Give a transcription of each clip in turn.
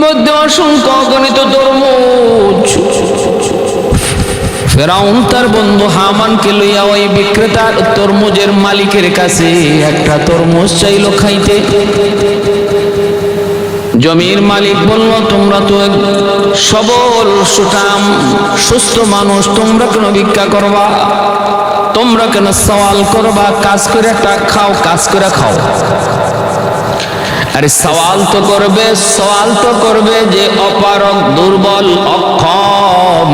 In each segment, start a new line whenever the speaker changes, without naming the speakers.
মধ্যে অসংখ্য অগণিত তরমুজ। ফেরাউন তার বন্ধু হামানকে লইয়া ওই বিক্রেতার তরমুজের মালিকের কাছে একটা তরমুজ চাইল খাইতে। জমির মালিক বলল, তোমরা তো সবল সুঠাম সুস্থ মানুষ, তোমরা কেন ভিক্ষা করবা? তোমরা কেন সওয়াল করবা? কাজ করে একটা খাও, কাজ করে খাও। আরে সওয়াল তো করবে যে অপারগ, দুর্বল, অক্ষম।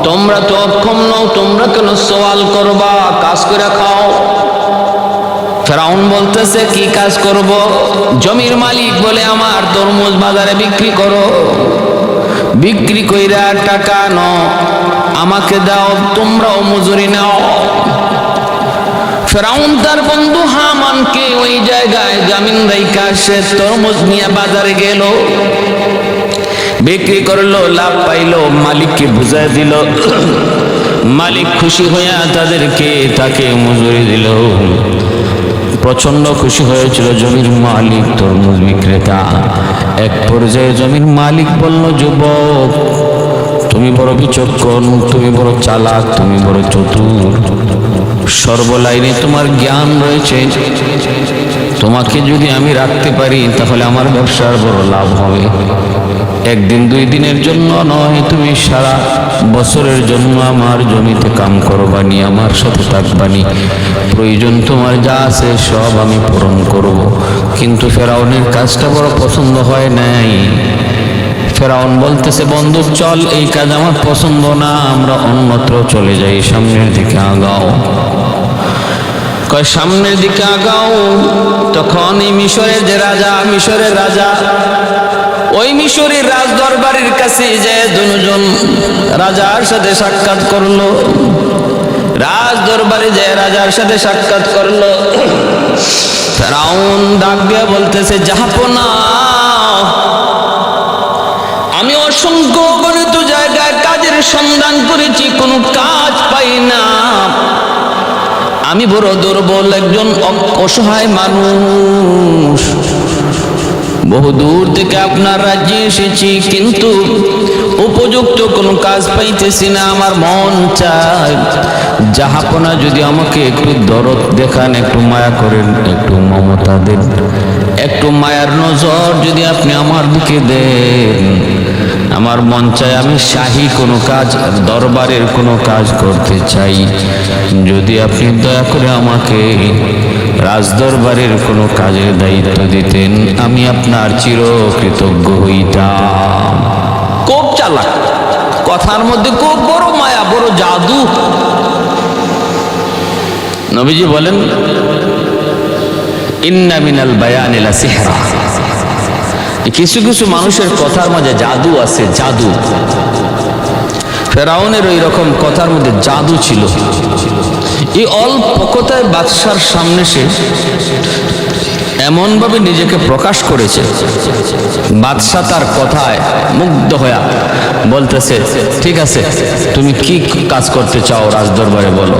তোমরা তো অক্ষম নও, তোমরা কেন সওয়াল করবা? কাজ করে খাও। ফেরাউন বলতেছে, কি কাজ করব? জমির মালিক বলে, আমার তরমুজ বাজারে বিক্রি করো, বিক্রি কইরা টাকা নাও, আমাকে দাও, তোমরাও মজুরি নাও। ফেরাউন তার বন্ধু হামানকে ওই জায়গায় জামিন রাইখা সে তরমুজ নিয়ে বাজারে গেল, বিক্রি করলো, লাভ পাইলো, মালিককে বুঝাই দিল। মালিক খুশি হইয়া তাকে মজুরি দিল। প্রচন্ড খুশি হয়েছিল জমির মালিক, তরমুজ বিক্রেতা। এক পর্যায়ে জমির মালিক বলল, যুবক, তুমি বড় বিচক্ষণ, তুমি বড় চালাক, তুমি বড় চতুর, সর্বলাইনে তোমার জ্ঞান রয়েছে। তোমাকে যদি আমি রাখতে পারি তাহলে আমার ব্যবসার বড় লাভ হবে। একদিন দুই দিনের জন্য নয়, তুমি সারা বছরের জন্য আমার জমিতে কাম করবানি, আমার সাথে থাকবানি, প্রয়োজন তোমার যা আছে সব আমি পূরণ করব। কিন্তু ফেরাউনের কাজটা বড় পছন্দ হয় নাই। ফেরাউন বলতেছে, বন্ধু চল, এই কাজ আমার পছন্দ না, আমরা অন্যত্র চলে যাই, সামনের দিকে আগাও। কয় সামনের দিকে আগাও। তখন এই মিশরের রাজা ওই মিশরের রাজ দরবারের কাছে যে দুজন রাজার সাথে সাক্ষাৎ করলো। রাজ দরবারে যে রাজার সাথে সাক্ষাৎ করলো, ফেরাউন ডাক দিয়ে বলতেছে, জাহাপনা, আমি অসংখ্য অগণিত জায়গায় কাজের সন্ধান করেছি, কোনো কাজ পাই না। আমি বড় দুর্বল একজন অসহায় মানুষ, বহু দূর থেকে আপনার রাজ্যে এসেছি, কিন্তু উপযুক্ত কোনো কাজ পাইতেছি না। আমার মন চায়, জাহাপনা যদি আমাকে একটু দরদ দেখান, একটু মায়া করেন, একটু মমতা দেন, একটু মায়ার নজর যদি আপনি আমার দিকে দেন, আমার মন চায় আমি শাহী কোনো কাজ, দরবারের কোনো কাজ করতে চাই। যদি আপনি দয়া করে আমাকে রাজদরবারের কোনো কাজের দায়িত্ব দিতেন, আমি আপনার চিরকৃতজ্ঞ হইতাম। খুব চালাক, কথার মধ্যে খুব বড় মায়া, বড় জাদু। নবীজি বলেন, ইন্না মিনাল বায়ানি লা সিহরা। কিছু কিছু মানুষের কথার মাঝে জাদু আছে, জাদু। ফেরাউনের ওই রকম কথার মধ্যে জাদু ছিল। এই অল্প কথায় বাদশার সামনে সে এমন ভাবে নিজেকে প্রকাশ করেছে, বাদশা তার কথায় মুগ্ধ হয়ে বলতেছে, ঠিক আছে, তুমি কি কাজ করতে চাও রাজদরবারে বলো।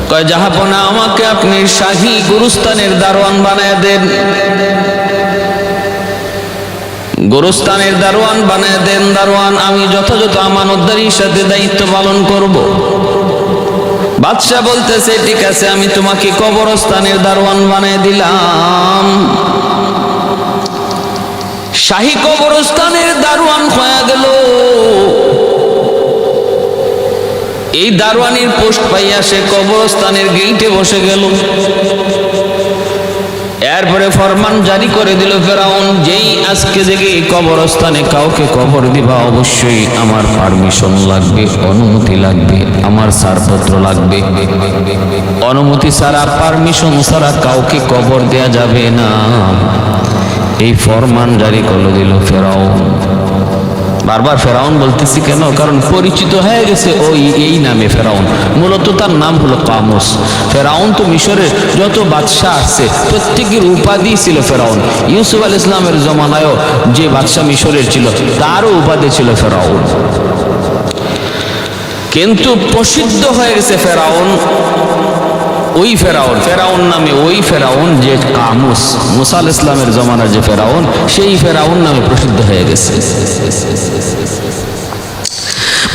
কয়, জাহাপনা, আমাকে আপনি শাহী গুরুস্থানের দারোয়ান বানায় দেন, গোরস্থানের দারোয়ান বানায় দেন। দারোয়ান আমি যথাযথ আমানতদারির সাথে দায়িত্ব পালন করব। বাদশা বলতেছে, ঠিক আছে, আমি তোমাকে কবরস্থানের দারোয়ান বানায় দিলাম। শাহী কবরস্থানের দারোয়ান হয়ে গেল। এই দারোয়ানির পোস্ট পাইয়া সে কবরস্থানের গেইটে বসে গেল। এরপরে ফরমান জারি করে দিল ফেরাউন, যেই আজকে থেকে কবরস্থানে কাউকে কবর দিবা, অবশ্যই আমার পারমিশন লাগবে, অনুমতি লাগবে, আমার ছাড়পত্র লাগবে। অনুমতি ছাড়া, পারমিশন ছাড়া কাউকে কবর দেয়া যাবে না। এই ফরমান জারি করে দিল ফেরাউন। বারবার ফেরাউন বলতেছি কেন? কারণ পরিচিত হয়ে গেছে ওই এই নামে ফেরাউন। মূলত তার নাম হলো কামুস। ফেরাউন তো মিশরের যত বাদশাহ আসছে প্রত্যেকের উপাধি ছিল ফেরাউন। ইউসুফ আলাইহিস সালামের জমানায়ও যে বাদশাহ মিশরের ছিল তারও উপাধি ছিল ফেরাউন। কিন্তু প্রসিদ্ধ হয়ে গেছে ফেরাউন ওই ফেরাউন, ফেরাউন নামে ওই ফেরাউন যে কামুস মুসা আলাইহিস সালামের জমানার যে ফেরাউন, সেই ফেরাউন নামে প্রসিদ্ধ হয়ে গেছে।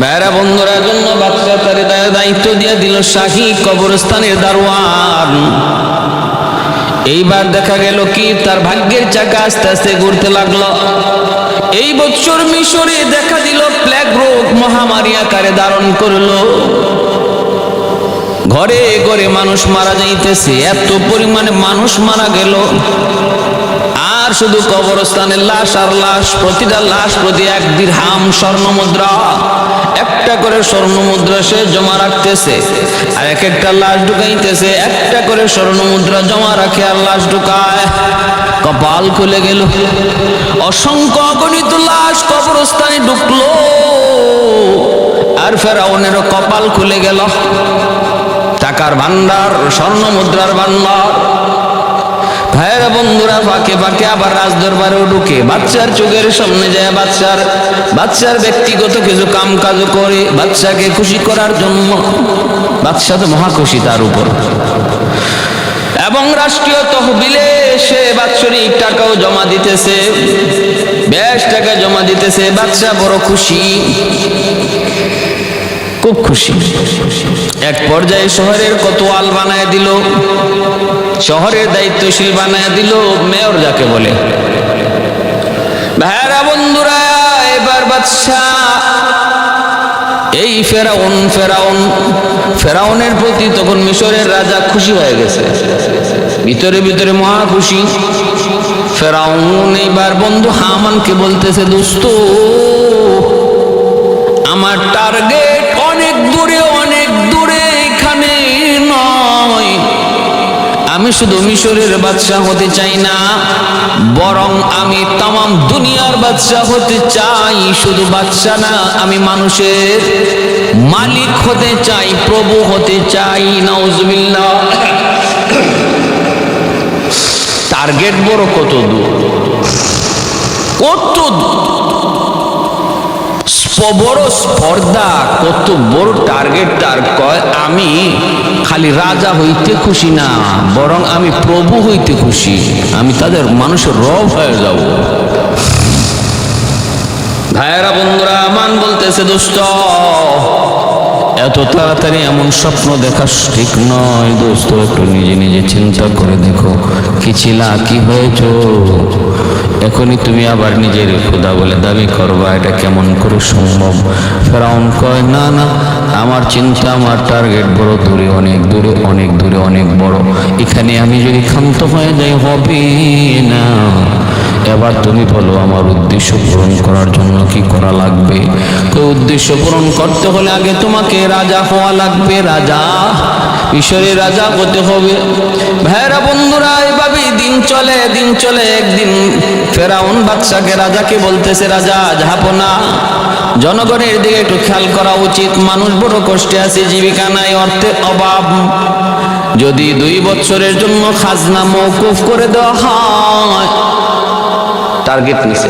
ভাইরা বন্ধুরা, জন্য বাদশা তার দায়িত্ব দিয়ে দিল শাহী কবরস্থানের দারোয়ান। এইবার দেখা গেল কি, তার ভাগ্যের চাকা আস্তে আস্তে ঘুরতে লাগলো। এই বছর মিশরে দেখা দিল প্লেগ রোগ মহামারী আকারে ধারণ করলো। ঘরে ঘরে মানুষ মারা যাইতেছে, এত পরিমাণে মানুষ মারা গেল। আর শুধু কবরস্থানের লাশ আর লাশ, প্রতিটা লাশ প্রতি 1 দিরহাম স্বর্ণ মুদ্রা, একটা করে স্বর্ণ মুদ্রা সে জমা রাখতেছে। আর এক একটা লাশ ঢুকাইতেছে, একটা করে স্বর্ণ মুদ্রা জমা রাখে আর লাশ ঢুকায়। কপাল খুলে গেল, অসংখ্য অগণিত লাশ কবরস্থানে ঢুকলো। আর ফেরাউনেরও কপাল খুলে গেল, টাকার ভান্ডার, স্বর্ণ মুদ্রার ভান্ডার। ভাইয়েরা বন্ধুরা, ফাঁকে ফাঁকে আবার রাজদরবারেও ঢুকে বাচ্চার চোখের সামনে যায় বাচ্চার ব্যক্তিগত কিছু কাম কাজ করে বাচ্চাকে খুশি করার জন্য। বাচ্চা তো মহা খুশি তার উপর, এবং রাষ্ট্রীয় তহবিলে সে বাৎসরিক টাকাও জমা দিতেছে, বেশ টাকা জমা দিতেছে। বাচ্চা বড় খুশি, খুব খুশি। এক পর্যায়ে শহরের কোতোয়াল বানায় দিল, শহরের দায়িত্বশীল বানায় দিল, মেয়র যাকে বলে। ভাইরা বন্ধুরা, এবার বাদশা এই ফেরাউনের প্রতি তখন মিশরের রাজা খুশি হয়ে গেছে, ভিতরে ভিতরে মহা খুশি। ফেরাউন এইবার বন্ধু হামানকে বলতেছে, দোস্ত আমার টার্গেট অনেক দূরে, এখানে নয়। আমি শুধু মিশরের বাদশাহ হতে চাই না, বরং আমি তামাম দুনিয়ার বাদশাহ হতে চাই। শুধু বাদশাহ না, আমি মানুষের মালিক হতে চাই, প্রভু হতে চাই। নাউজুবিল্লাহ। টার্গেট বড় কত দূর, কত বড় স্পর্ধা, কত বড় টার্গেট তার। কয় আমি খালি রাজা হইতে খুশি না, বরং আমি প্রভু হইতে খুশি, আমি তাদের মানুষের রব হয়ে যাব। ভাইয়েরা বন্ধুরা, আমান বলতেছে, দোস্ত এত তাড়াতাড়ি এমন স্বপ্ন দেখা ঠিক নয়। দোস্ত একটু নিজে নিজে চিন্তা করে দেখো, কি ছিলা, কি হয়েছ। এখনই তুমি আবার নিজের খোদা বলে দাবি করবা, এটা কেমন করে সম্ভব? ফেরাউন কয়, না না, আমার চিন্তা, আমার টার্গেট বড় দূরে, অনেক দূরে, অনেক দূরে, অনেক বড়। এখানে আমি যদি ক্ষান্ত হয়ে যাই হবে না। এবার তুমি বলো, আমার উদ্দেশ্য পূরণ করার জন্য কি করা লাগবে? তো উদ্দেশ্য পূরণ করতে হলে আগে তোমাকে রাজা হওয়া লাগবে, রাজা, মিশরের রাজা হতে হবে। ভাইরা বন্ধুরা, এইভাবেই দিন চলে। একদিন ফেরাউন বাদশাকে, রাজাকে বলতেছে, রাজা জাহাপনা, জনগণের দিকে একটু খেয়াল করা উচিত। মানুষ বড় কষ্টে আছে, জীবিকা নাই, অর্থের অভাব। যদি 2 বছরের জন্য খাজনা মওকুফ করে দেওয়া হয়, টার্গেট নিছে,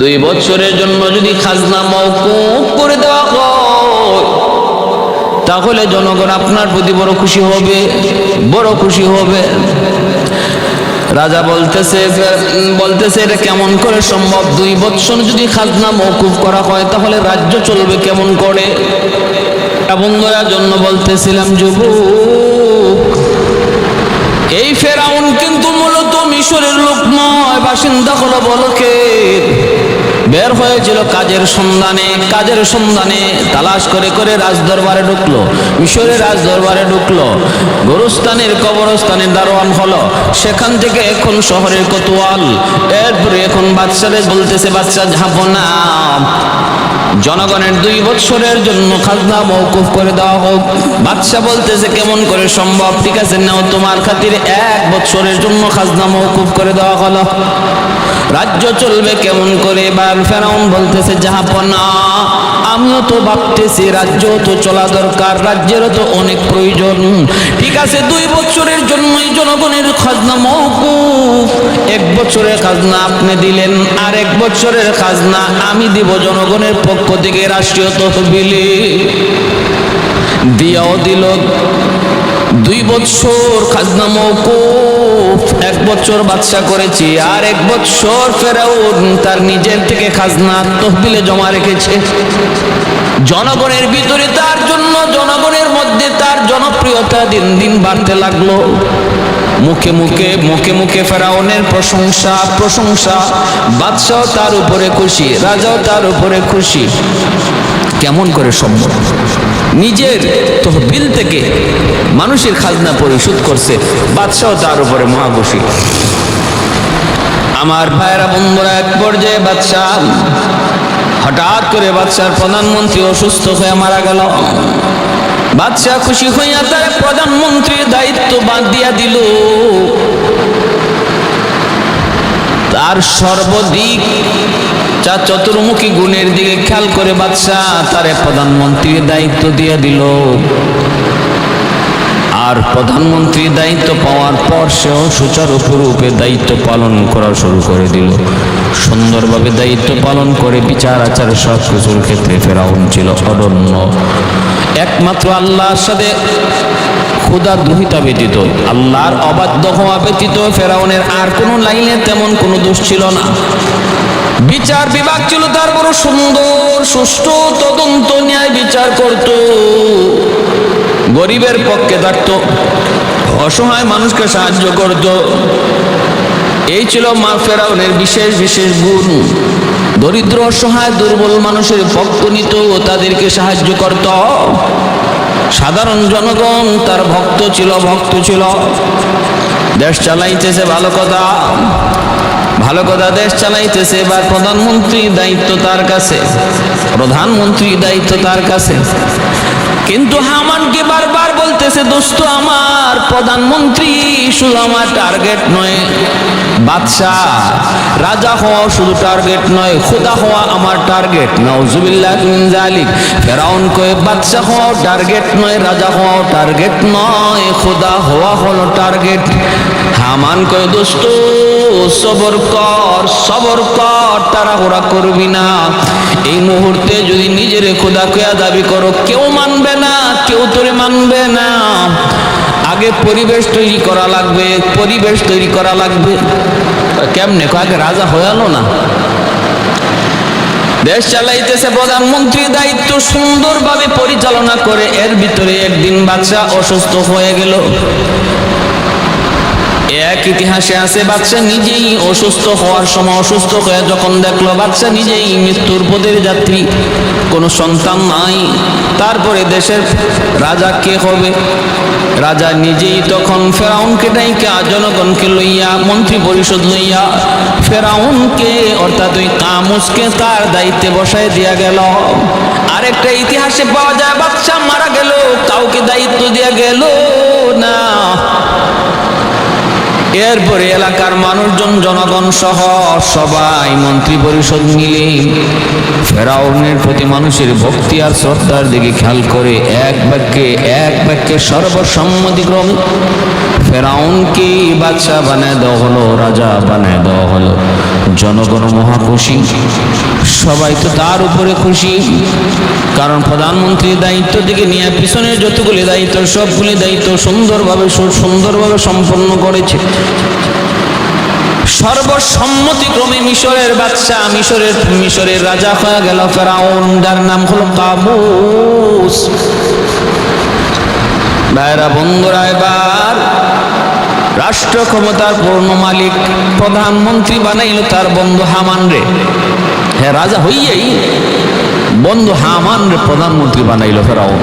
2 বছরের জন্য যদি খাজনা মওকুফ করে দেওয়া হয়, তাহলে জনগণ আপনার প্রতি বড় খুশি হবে। রাজা বলতেছে এটা কেমন করে সম্ভব? 2 বছর যদি খাজনা মওকুফ করা হয়, তাহলে রাজ্য চলবে কেমন করে? বন্ধুরা, জন্য বলতেছিলাম, যুবক, এই ফেরাউন কিন্তু মূলত মিশরের লোক নয়, বাসিন্দা হলো বলকের। বের হয়েছিল কাজের সন্ধানে, তালাশ করে রাজদরবারে ঢুকলো, মিশরের রাজদরবারে ঢুকলো, গোরস্থানের কবরস্থানের দারোয়ান হলো, সেখান থেকে এখন শহরের কোতোয়াল। এরপরে এখন বাদশারে বলতেছে, বাদশা ঝাঁপনা, জনগণের 2 বছরের জন্য খাজনা মওকুফ করে দেওয়া হোক। বাদশা বলতেছে, কেমন করে সম্ভব? ঠিক আছে, নাও, তোমার খাতিরে 1 বছরের জন্য খাজনা মওকুফ করে দেওয়া হলো। রাজ্য চলবে কেমন করে? এবার ফেরাউন বলতেছে, জাহাপনা, আমিও তো ভাবতেছি রাজ্য তো চলা দরকার, রাজ্যেরও তো অনেক প্রয়োজন। ঠিক আছে, 2 বছরের জন্যই জনগণের খাজনা মওকুফ। 1 বছরের খাজনা আপনি দিলেন, আর 1 বছরের খাজনা আমি দিব জনগণের পক্ষ থেকে, রাষ্ট্রীয় তহবিলে দিয়াও দিল। 2 বছর খাজনা মওকুফ, 1 বছর বাদশা করেছে, আর 1 বছর ফেরাউন তার নিজের থেকে খাজনা তহবিলে জমা রেখেছে। জনগণের ভিতরে তার জন্য, জনগণের মধ্যে তার জনপ্রিয়তা দিন দিন বাড়তে লাগলো। মুখে মুখে ফেরাউনের প্রশংসা। বাদশাও তার উপরে খুশি, রাজাও তার উপরে খুশি। কেমন করে সম্ভব? নিজের তহবিল থেকে মানুষের খাজনা পরিশোধ করছে, বাদশাও তার উপরে মহা খুশি। আমার ভাইরা বন্ধুরা, এক পর্যায়ে হঠাৎ করে বাদশার প্রধানমন্ত্রী অসুস্থ হয়ে মারা গেল। বাদশা খুশি হইয়া তার প্রধানমন্ত্রীর দায়িত্ব বাদ দিয়া দিল। তার সর্বদিক চতুর্মুখী গুণের দিকে খেয়াল করে বাদশা তারে প্রধানমন্ত্রীর দায়িত্ব দিয়ে দিল। আর প্রধানমন্ত্রীর দায়িত্ব পাওয়ার পর সেও সুচারুরূপে দায়িত্ব পালন করা শুরু করে দিল। সুন্দরভাবে দায়িত্ব পালন করে বিচার আচার সব কিছুর ক্ষেত্রে ফেরাউন ছিল অনন্য। একমাত্র আল্লাহর সাথে খোদা দুহিতা ব্যতীত, আল্লাহর অবাধ্য হওয়া ব্যতীত ফেরাউনের আর কোনো লাইনে তেমন কোনো দোষ ছিল না। বিচার বিভাগ ছিল তার বড় সুন্দর, সুষ্ঠু, তদন্ত, ন্যায় বিচার করত। গরিবের পক্ষে থাকত, অসহায় মানুষকে সাহায্য করত। এই ছিল ফেরাউনের বিশেষ গুণ। দরিদ্র, অসহায়, দুর্বল মানুষের পক্ষ নিত ও তাদেরকে সাহায্য করত। সাধারণ জনগণ তার ভক্ত ছিল। দেশ চালাইতেছে ভালো কথা, দেশ চালাইতেছে। এবার প্রধানমন্ত্রীর দায়িত্ব তার কাছে। কিন্তু হামানকে বারবার বলতেছে, দোস্ত আমার, প্রধানমন্ত্রী শুধু আমার টার্গেট নয়, বাদশাহ রাজা হওয়া শুধু টার্গেট নয়, খোদা হওয়া আমার টার্গেট। নাউজুবিল্লাহ মিন যালিক। ফেরাউন কয় বাদশাহ হওয়া টার্গেট নয়, রাজা হওয়া টার্গেট নয়, খোদা হওয়া হলো টার্গেট। হামান কয় দোস্ত সবর কর, তাড়াহুড়া করবি না। এই মুহূর্তে যদি নিজের খোদা কয়া দাবি করো, কেউ মানবে না, কেউ তোরে মানবে না। আগে পরিবেশ তৈরি করা লাগবে। কেমনে? আগে রাজা হয়ালো না, দেশ চালাইতেছে, প্রধানমন্ত্রীর দায়িত্ব সুন্দরভাবে পরিচালনা করে। এর ভিতরে একদিন বাদশা অসুস্থ হয়ে গেল। এক ইতিহাসে আছে, বাদশা নিজেই অসুস্থ হওয়ার সময়, অসুস্থ হয়ে যখন দেখলো বাদশা নিজেই মৃত্যুর পথের যাত্রী, কোনো সন্তান নাই, তারপরে দেশের রাজা কে হবে? রাজা নিজেই তখন ফেরাউনকে ডাইকা, জনগণকে লইয়া, মন্ত্রী পরিষদ লইয়া ফেরাউনকে অর্থাৎ ওই কামুসকে তার দায়িত্বে বসায় দিয়া গেল। আরেকটা ইতিহাসে পাওয়া যায়, বাদশা মারা গেল, কাউকে দায়িত্ব দিয়া গেল না। এরপরে এলাকার মানুষজন, জনগণ সহ সবাই মন্ত্রী পরিষদ মিলে ফেরাউনের প্রতি মানুষের ভক্তি আর শ্রদ্ধার দিকে খেয়াল করে এক বাক্যে সর্বসম্মতিক্রমে ফেরাউনকে বাদশা বানায় দেওয়া হলো, রাজা বানায় দেওয়া হলো। জনগণ মহা খুশি, সবাই তো তার উপরে খুশি, কারণ প্রধানমন্ত্রীর দায়িত্ব থেকে নিয়ে পিছনের যতগুলি দায়িত্ব, সবগুলি দায়িত্ব সুন্দরভাবে সম্পন্ন করেছে। সর্বসম্মতিক্রমে মিশরের বাদশা, মিশরের রাজা হয়ে গেল ফেরাউন, যার নাম হলো কাবুস। ভাইরা বন্ধুরা, এবার রাষ্ট্র ক্ষমতার পূর্ণ মালিক প্রধানমন্ত্রী বানাইল তার বন্ধু হামান রে। হ্যাঁ, রাজা হইয়াই বন্ধু হামান রে প্রধানমন্ত্রী বানাইল ফেরাউন।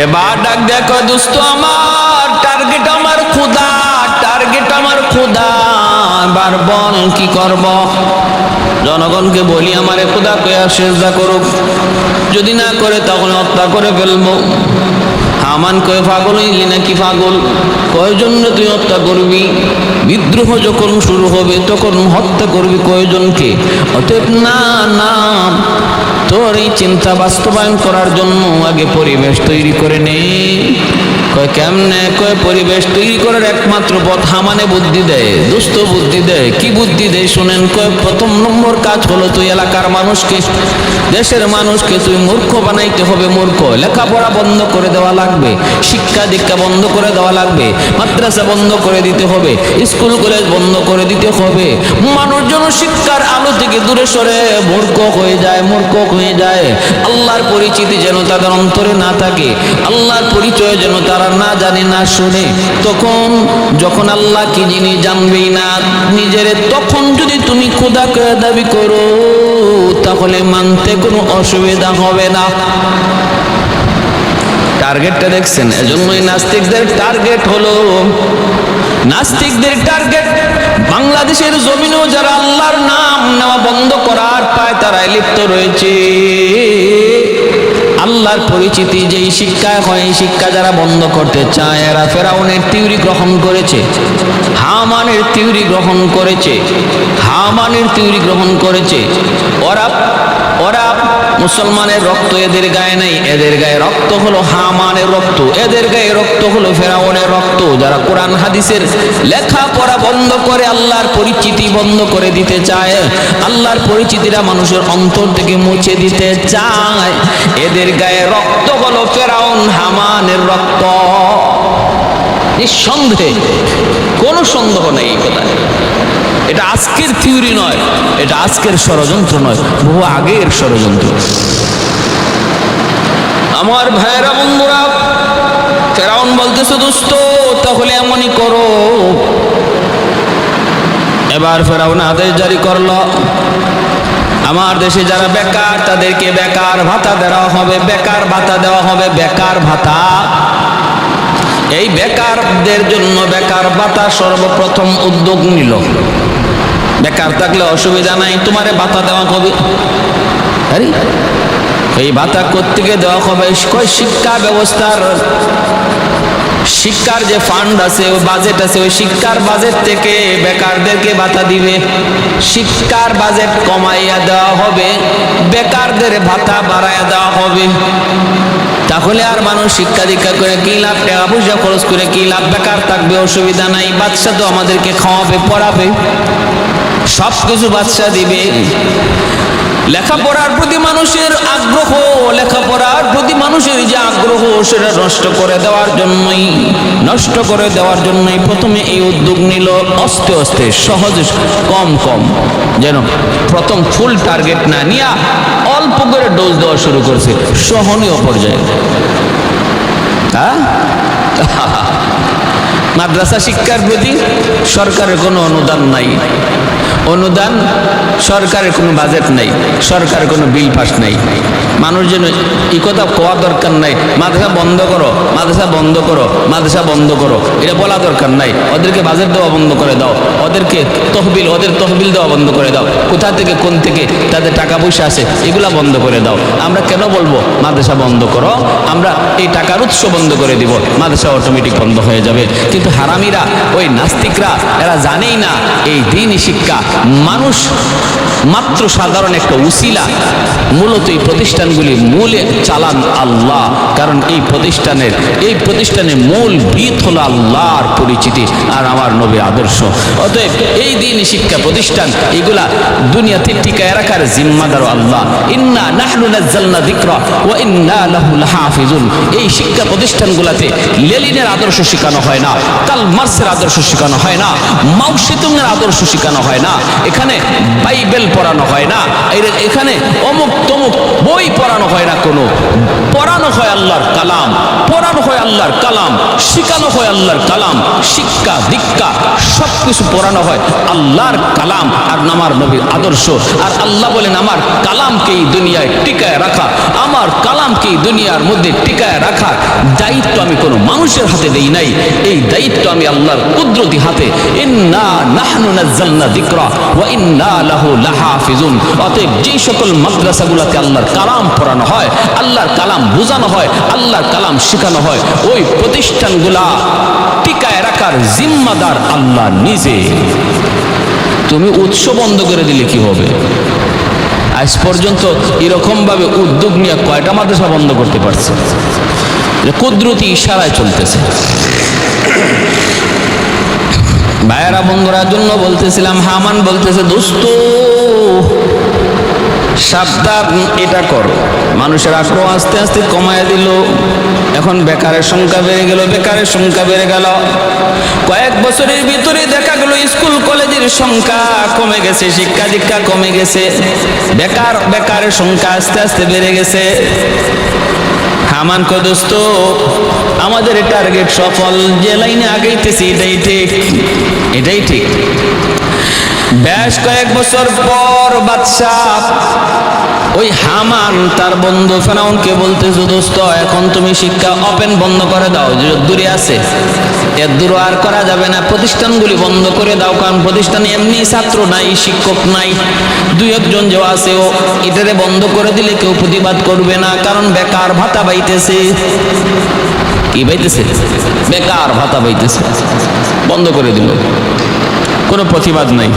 এবার ডাক দেখো, দোস্ত আমার, টার্গেট আমার খোদা। এবার বল কি করব? জনগণকে বলি আমারে খোদা কয়া সেজদা করুক, যদি না করে তখন হত্যা করে ফেলবো। হামান কয়ে, পাগল হইলি নাকি? পাগল, কয়জন্য তুই হত্যা করবি? বিদ্রোহ যখন শুরু হবে তখন হত্যা করবি কয়জনকে? অতএব না, তোর এই চিন্তা বাস্তবায়ন করার জন্য আগে পরিবেশ তৈরি করে নে। কয় কেমনে? কয় পরিবেশ তৈরি করার একমাত্র পথ হামানে বুদ্ধি দেয়, দুষ্ট বুদ্ধি দেয়। কি বুদ্ধি দেয় শুনেন? কয় প্রথম নম্বর কাজ হলো তুই এলাকার মানুষকে, দেশের মানুষকে তুই মূর্খ বানাইতে হবে। মূর্খ, লেখাপড়া বন্ধ করে দেওয়া লাগবে, শিক্ষা দীক্ষা বন্ধ করে দেওয়া লাগবে, মাদ্রাসা বন্ধ করে দিতে হবে, স্কুল কলেজ বন্ধ করে দিতে হবে। মানুষ যেন শিক্ষার আলো থেকে দূরে সরে মূর্খ হয়ে যায়, মূর্খ হয়ে যায়। আল্লাহর পরিচিতি যেন তাদের অন্তরে না থাকে, আল্লাহর পরিচয় যেন তারা না জানে না শুনে। তখন যখন আল্লাহ কি জিনিস জানবেই না নিজেরে, তখন যদি তুমি খোদাকে দাবি করো তাহলে মানতে কোনো অসুবিধা হবে না। টার্গেটটা দেখছেন? এজন্যই নাস্তিকদের টার্গেট হলো, নাস্তিকদের টার্গেট বাংলাদেশের জমিনেও যারা আল্লাহর নাম নেওয়া বন্ধ করার পায় তারাই লিপ্ত রয়েছে। আল্লাহর পরিচিতি যেই শিক্ষায় হয়, এই শিক্ষা যারা বন্ধ করতে চায়, এরা ফেরাউনের থিওরি গ্রহণ করেছে, হামানের থিওরি গ্রহণ করেছে, হামানের থিওরি গ্রহণ করেছে। ওরা মুসলমানের রক্ত এদের গায়ে নেই, এদের গায়ে রক্ত হলো হামানের রক্ত, এদের গায়ে রক্ত হলো ফেরাউনের রক্ত। যারা কোরআন হাদিসের লেখাপড়া বন্ধ করে আল্লাহর পরিচিতি বন্ধ করে দিতে চায়, আল্লাহর পরিচিতিটা মানুষের অন্তর থেকে মুছে দিতে চায়, এদের গায়ে রক্ত হলো ফেরাউন হামানের রক্ত। নিঃসন্দেহে, কোনো সন্দেহ নেই এই কথায়। এটা আজকের থিওরি নয়, এটা আজকের ষড়যন্ত্র নয়, বহু আগের ষড়যন্ত্র। আমার ভাইয়েরা, বন্ধুরা, ফেরাউন বলতেছে দোস্ত তাহলে এমনই করো। এবার ফেরাউন আদেশ জারি করলো, আমার দেশে যারা বেকার তাদেরকে বেকার ভাতা দেওয়া হবে, বেকার ভাতা দেওয়া হবে, বেকার ভাতা। এই বেকারদের জন্য বেকার ভাতা সর্বপ্রথম উদ্যোগ নিল। বেকার থাকলে অসুবিধা নাই, তোমারে ভাতা দেওয়া হবে। আরে এই ভাতা কোত্থেকে দেওয়া হবে? শিক্ষা ব্যবস্থার, শিক্ষার যে ফান্ড আছে, ওই বাজেট আছে, ওই শিক্ষার বাজেট থেকে বেকারদেরকে ভাতা দিবে। শিক্ষার বাজেট কমাইয়া দেওয়া হবে, বেকারদের ভাতা বাড়াইয়া দেওয়া হবে। তাহলে আর মানুষ শিক্ষা দীক্ষা করে কি লাভ? টাকা পয়সা খরচ করে কি লাভ? বেকার থাকবে, অসুবিধা নাই। বাচ্চা তো আমাদেরকে খাওয়াবে, পড়াবে, সব কিছু বাচ্চা দিবে। লেখাপড়ার প্রতি মানুষের আগ্রহ, লেখাপড়ার প্রতি মানুষের যে আগ্রহ, সেটা নষ্ট করে দেওয়ার জন্যই প্রথমে এই উদ্যোগ নিল। আস্তে আস্তে সহজে কম কম, যেন প্রথম ফুল টার্গেট না নিয়ে অল্প করে ডোজ দেওয়া শুরু করছে, সহনীয় পর্যায়ে। মাদ্রাসা শিক্ষার প্রতি সরকারের কোনো অনুদান নাই, অনুদান সরকারের কোনো বাজেট নাই, সরকারের কোনো বিল পাস নাই। মানুষ যেন এই কথা কোয়া দরকার নাই, মাদ্রাসা বন্ধ করো, মাদ্রাসা বন্ধ করো, মাদ্রাসা বন্ধ করো, এটা বলা দরকার নাই। ওদেরকে বাজেট দেওয়া বন্ধ করে দাও, ওদেরকে তহবিল, ওদের তহবিল দেওয়া বন্ধ করে দাও, কোথা থেকে কোন থেকে তাদের টাকা পয়সা আছে এগুলা বন্ধ করে দাও। আমরা কেন বলবো মাদ্রাসা বন্ধ করো? আমরা এই টাকার উৎস বন্ধ করে দিব, মাদ্রাসা অটোমেটিক বন্ধ হয়ে যাবে। কিন্তু হারামিরা, ওই নাস্তিকরা, এরা জানেই না এই দ্বীনি শিক্ষা মানুষ মাত্র সাধারণ একটা উসিলা। মূলত এই প্রতিষ্ঠানগুলি মূলে চালান আল্লাহ, কারণ এই প্রতিষ্ঠানের মূল ভিত হলো আল্লাহর পরিচিতি আর আমার নবীর আদর্শ। অতএব এই দ্বীনি শিক্ষা প্রতিষ্ঠান এগুলা দুনিয়াতে টিকায় রাখার জিম্মাদার আল্লাহ। ইন্না নাহনু নাযালনা যিকরা ওয়া ইন্না লাহু লাহাফিজুন। এই শিক্ষা প্রতিষ্ঠানগুলোতে লেনিনের আদর্শ শেখানো হয় না, কার্ল মার্কসের আদর্শ শেখানো হয় না, মাও সেতুংয়ের আদর্শ শেখানো হয় না, এখানে বাইবেল পড়ানো হয় না, এখানে অমুক তমুক বই পড়ানো হয় না, কোনো পড়ানো হয় আল্লাহর কালাম, পড়ানো হয় আল্লাহর কালাম, শেখানো হয় আল্লাহর কালাম। শিক্ষা দীক্ষা সব কিছু পড়ানো হয় আল্লাহর কালাম আর আমার নবীর আদর্শ। আর আল্লাহ বলেন আমার কালামকে এই দুনিয়ায় টিকায় রাখা, আমার কালামকে এই দুনিয়ার মধ্যে টিকায় রাখার দায়িত্ব আমি কোনো মানুষের হাতে দেই নাই, এই দায়িত্ব আমি আল্লাহর কুদরতি হাতে। ইন্না নাহনু নাযালনা যিকরা ওয়া ইন্না লাহু লাহাফিজুন। অতএব যে সকল মাদ্রাসাগুলোতে আল্লাহর কালাম পড়ানো হয়, আল্লাহর কালাম বোঝানো হয়, আল্লাহর কালাম শেখানো হয়, ওই প্রতিষ্ঠানগুলা টিকায় রাখার জিম্মাদার আল্লাহ নিজে। তুমি উৎস বন্ধ করে দিলে কি হবে? আজ পর্যন্ত এরকম ভাবে উদ্যোগ নিয়ে কয়টা মাদ্রাসা বন্ধ করতে পারছে? কুদরতি ইশারায় চলতেছে। ভাইয়েরা বন্ধুরা জন্য বলতেছিলাম, হামান বলতেছে দোস্ত সাবধান, এটা করো। মানুষের আগ্রহ আস্তে আস্তে কমায় দিল। এখন বেকারের সংখ্যা বেড়ে গেল, বেকারের সংখ্যা বেড়ে গেল। কয়েক বছরের ভিতরে দেখা গেল স্কুল কলেজের সংখ্যা কমে গেছে, শিক্ষা দীক্ষা কমে গেছে, বেকারের সংখ্যা আস্তে আস্তে বেড়ে গেছে। হামান কয় দোস্ত আমাদের টার্গেট সফল, যে লাইনে আগাইতেছি এটাই ঠিক, এটাই ঠিক। বেশ কয়েক বছর পর বাদশাহ ওই হামান তার বন্ধু ফেরাউনকে বলতেছে দোস্ত এখন তুমি শিক্ষা ওপেন বন্ধ করে দাও, যে দূরে আছে এর দূর আর করা যাবে না, প্রতিষ্ঠানগুলি বন্ধ করে দাও, কারণ প্রতিষ্ঠানে এমনি ছাত্র নাই, শিক্ষক নাই, দুই একজন যে আছে ও এটারে বন্ধ করে দিলে কেউ প্রতিবাদ করবে না, কারণ বেকার ভাতা পাইতেছে। কি পাইতেছে? বেকার ভাতা পাইতেছে। বন্ধ করে দিল, কোনো প্রতিবাদ নাই।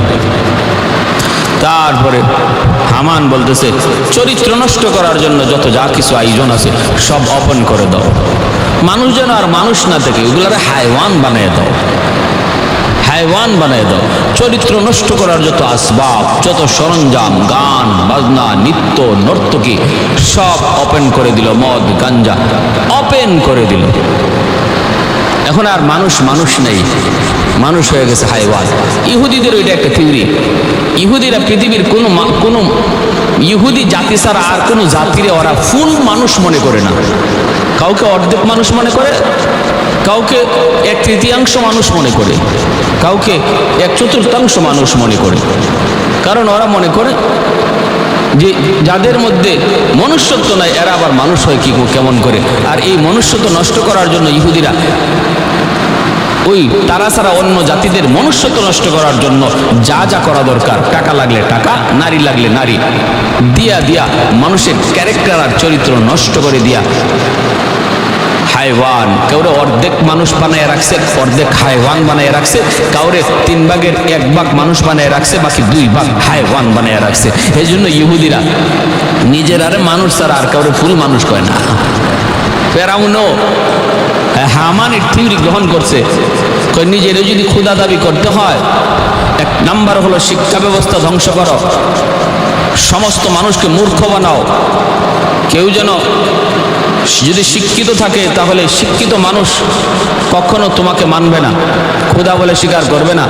তারপরে হামান বলতেছে চরিত্র নষ্ট করার জন্য যত যা কিছু আয়োজন আছে সব ওপেন করে দাও, মানুষ যেন আর মানুষ না থেকে ওগুলারে হাইওয়ান বানিয়ে দাও, হাইওয়ান বানিয়ে দাও। চরিত্র নষ্ট করার যত আসবাব, যত সরঞ্জাম, গান বাজনা, নৃত্য নর্তকী সব ওপেন করে দিল, মদ গাঞ্জা ওপেন করে দিল। এখন আর মানুষ মানুষ নেই, মানুষ হয়ে গেছে হাইওয়ান। ইহুদিদের ওইটা একটা থিওরি। ইহুদিরা পৃথিবীর কোনো ইহুদি জাতি ছাড়া আর কোনো জাতিরে ওরা ফুল মানুষ মনে করে না। কাউকে অর্ধেক মানুষ মনে করে, কাউকে 1/3 মানুষ মনে করে, কাউকে 1/4 মানুষ মনে করে। কারণ ওরা মনে করে যে যাদের মধ্যে মনুষ্যত্ব নাই এরা আবার মানুষ হয় কি কেমন করে। আর এই মনুষ্যত্ব নষ্ট করার জন্য ইহুদিরা ওই তারা ছাড়া অন্য জাতিদের মনুষ্যত্ব নষ্ট করার জন্য যা যা করা দরকার, টাকা লাগলে টাকা, নারী লাগলে নারী দিয়া দিয়া মানুষের ক্যারেক্টার আর চরিত্র নষ্ট করে দিয়া হাইওয়ান, কাউরে অর্ধেক মানুষ বানায় রাখছে, অর্ধেক হাইওয়ান বানায় রাখছে, কাউরে 3 ভাগের 1 ভাগ মানুষ বানায় রাখছে, বাকি 2 ভাগ হাইওয়ান বানায় রাখছে। এই জন্য ইহুদিরা নিজের আরে মানুষ ছাড়া আর কাউরে ফুল মানুষ কয় না। ফেরাউনও হামানের থিওরি গ্রহণ করছে, নিজের যদি ক্ষুধা দাবি করতে হয় 1 নাম্বার হলো শিক্ষা ব্যবস্থা ধ্বংস করো, সমস্ত মানুষকে মূর্খ বানাও। কেউ যেন যদি শিক্ষিত থাকে তাহলে শিক্ষিত মানুষ কখনো তোমাকে মানবে না, ক্ষুধা বলে স্বীকার করবে না,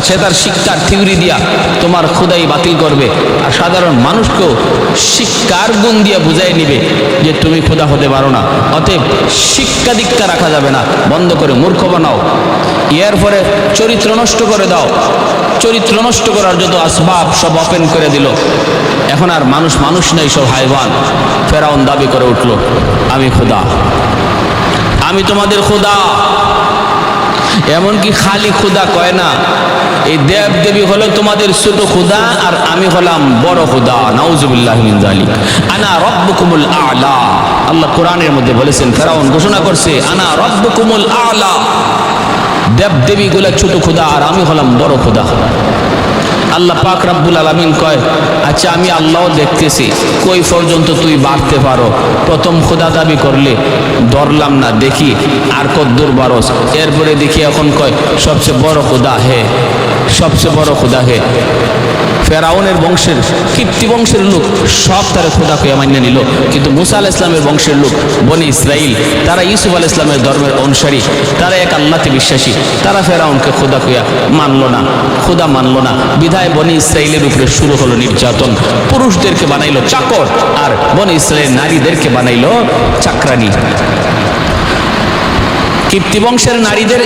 সে তার শিক্ষার থিওরি দিয়া তোমার ক্ষুধাই বাতিল করবে। আর সাধারণ মানুষকেও শিক্ষার গুণ দিয়ে বুঝাই নিবে যে তুমি ক্ষুধা হতে পারো না। অতএব শিক্ষা দীক্ষা রাখা যাবে না, বন্ধ করে মূর্খ বানাও। এরপরে চরিত্র নষ্ট করে দাও, চরিত্র নষ্ট করার যত আসবাব সব ওপেন করে দিল। এখন আর মানুষ মানুষ নেই, সব হাইওয়ান। ফেরাউন দাবি করে উঠল আমি খোদা, আমি তোমাদের খোদা। এমনকি খালি খোদা কয় না, এই দেব দেবী হলো তোমাদের ছোট খোদা আর আমি হলাম বড় খোদা। নাউজুবিল্লাহ মিন যালিক, আনা রাব্বুকুমুল আ'লা। আল্লাহ কোরআনের মধ্যে বলেছেন, ফেরাউন ঘোষণা করছে আনা রাব্বুকুমুল আ'লা, দেব দেবীগুলো ছোট খোদা আর আমি হলাম বড় খোদা। আল্লাহ পাক রব্বুল আলামিন কয় আচ্ছা আমি আল্লাহ দেখতেছি কই পর্যন্ত তুই বাড়তে পারো। প্রথম খোদা দাবি করলে ধরলাম না, দেখি আর কতদূর বারস। এরপরে দেখি এখন কয় সবচেয়ে বড় খোদা হে, সবচেয়ে বড় খোদা হে। ফেরাউনের বংশের কিপ্তি বংশের লোক সব তারা খোদা কইয়া মান্য নিল, কিন্তু মুসা আলাইহিস সালামের বংশের লোক বনি ইসরাইল, তারা ইউসুফ আলাইহিস সালামের ধর্মের অনুসারী, তারা এক আল্লাহতে বিশ্বাসী, তারা ফেরাউনকে খোদা কইয়া মানলো না, খোদা মানলো না। বিধায় বনি ইসরাইলের উপরে শুরু হলো নির্যাতন। পুরুষদেরকে বানাইলো চাকর আর বনি ইসরাইল নারীদেরকে বানাইলো চাকরানি। কিপ্তি বংশের নারীদের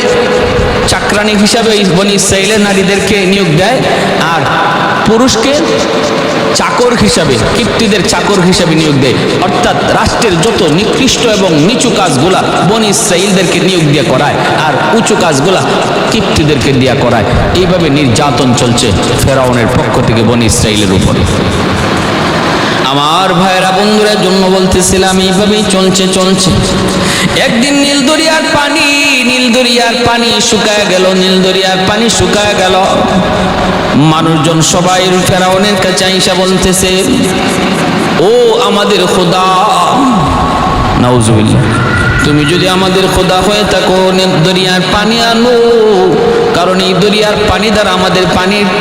চাকরানি হিসাবে বনি ইসরাইলের নারীদেরকে নিয়োগ দেয়, আর পুরুষকে চাকর হিসাবে, কিপ্তিদের চাকর হিসাবে নিয়োগ দেয়। অর্থাৎ রাষ্ট্রের যত নিকৃষ্ট এবং নিচু কাজগুলা বনি ইসরাইলদেরকে নিয়োগ দিয়ে করায়, আর উঁচু কাজগুলা কিপ্তিদেরকে দিয়া করায়। এইভাবে নির্যাতন চলছে ফেরাউনের পক্ষ থেকে বনি ইসরাইলের উপরে। আমার ভাইয়েরা বন্ধুরা জন্য বলতেছিলাম এইভাবেই চলছে। একদিন নীল দরিয়ার পানি শুকায় গেল, নীল দরিয়ার পানি শুকায় গেল। মানুষজন সবাই ফেরাউনের কাছে আইসা বলতেছে ও আমাদের খোদা, নাউজুবিল্লাহ, তুমি যদি আমাদের খোদা হয়ে থাকো দরিয়ার পানি আনো, কারণ এই দরিয়ার পানি দ্বারা আমাদের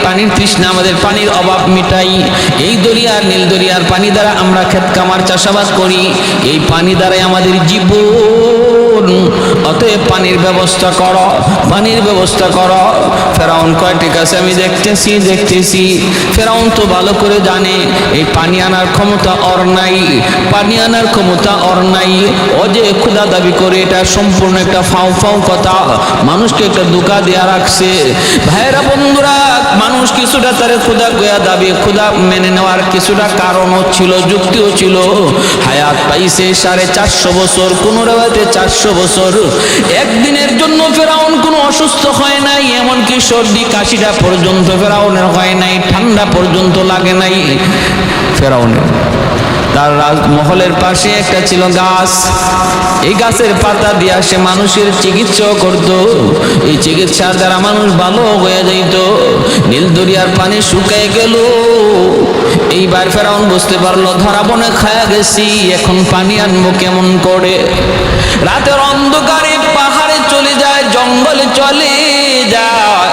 পানির তৃষ্ণা, আমাদের পানির অভাব মিটাই। এই দরিয়ার নীল দরিয়ার পানি দ্বারা আমরা ক্ষেত কামার চাষাবাদ করি, এই পানি দ্বারাই আমাদের জীবন। অতএব পানির ব্যবস্থা করো, পানির ব্যবস্থা করো। ফেরাউন কয় ঠিক আছে আমি দেখতেছি। ফেরাউন তো ভালো করে জানে এই পানি আনার ক্ষমতা ওর নাই, পানি আনার ক্ষমতা ওর নাই। ও যে খোদা দাবি করে এটা সম্পূর্ণ একটা ফাও কথা, মানুষকে একটা ধোঁকা দেয়া রাখছে। ভাইরা বন্ধুরা, মানুষ কিছুটা তারে খোদা গোয়া দাবি, খোদা মেনে নেওয়ার কিছুটা কারণও ছিল, যুক্তিও ছিল। হায়াত পাইছে 450 বছর, কোন রেওয়াতে 400 বছর। একদিনের জন্য ফেরাউন কোনো অসুস্থ হয় নাই, এমনকি সর্দি কাশিটা পর্যন্ত ফেরাউনের হয় নাই, ঠান্ডা পর্যন্ত লাগে নাই ফেরাউনের। তার রাজমহলের পাশে একটা ছিল গাছ, এই গাছের পাতা দিয়ে সে মানুষের চিকিৎসা করত। এই চিকিৎসার দ্বারা মানুষ ভালো হয়ে যাইত। নীল দরিয়ার পানি শুকায় গেল। এইবার ফেরাউন বুঝতে পারলো ধরা বনে খায়া গেছি, এখন পানি আনবো কেমন করে। রাতের অন্ধকারে পাহাড়ে চলে যায়, জঙ্গলে চলে যায়,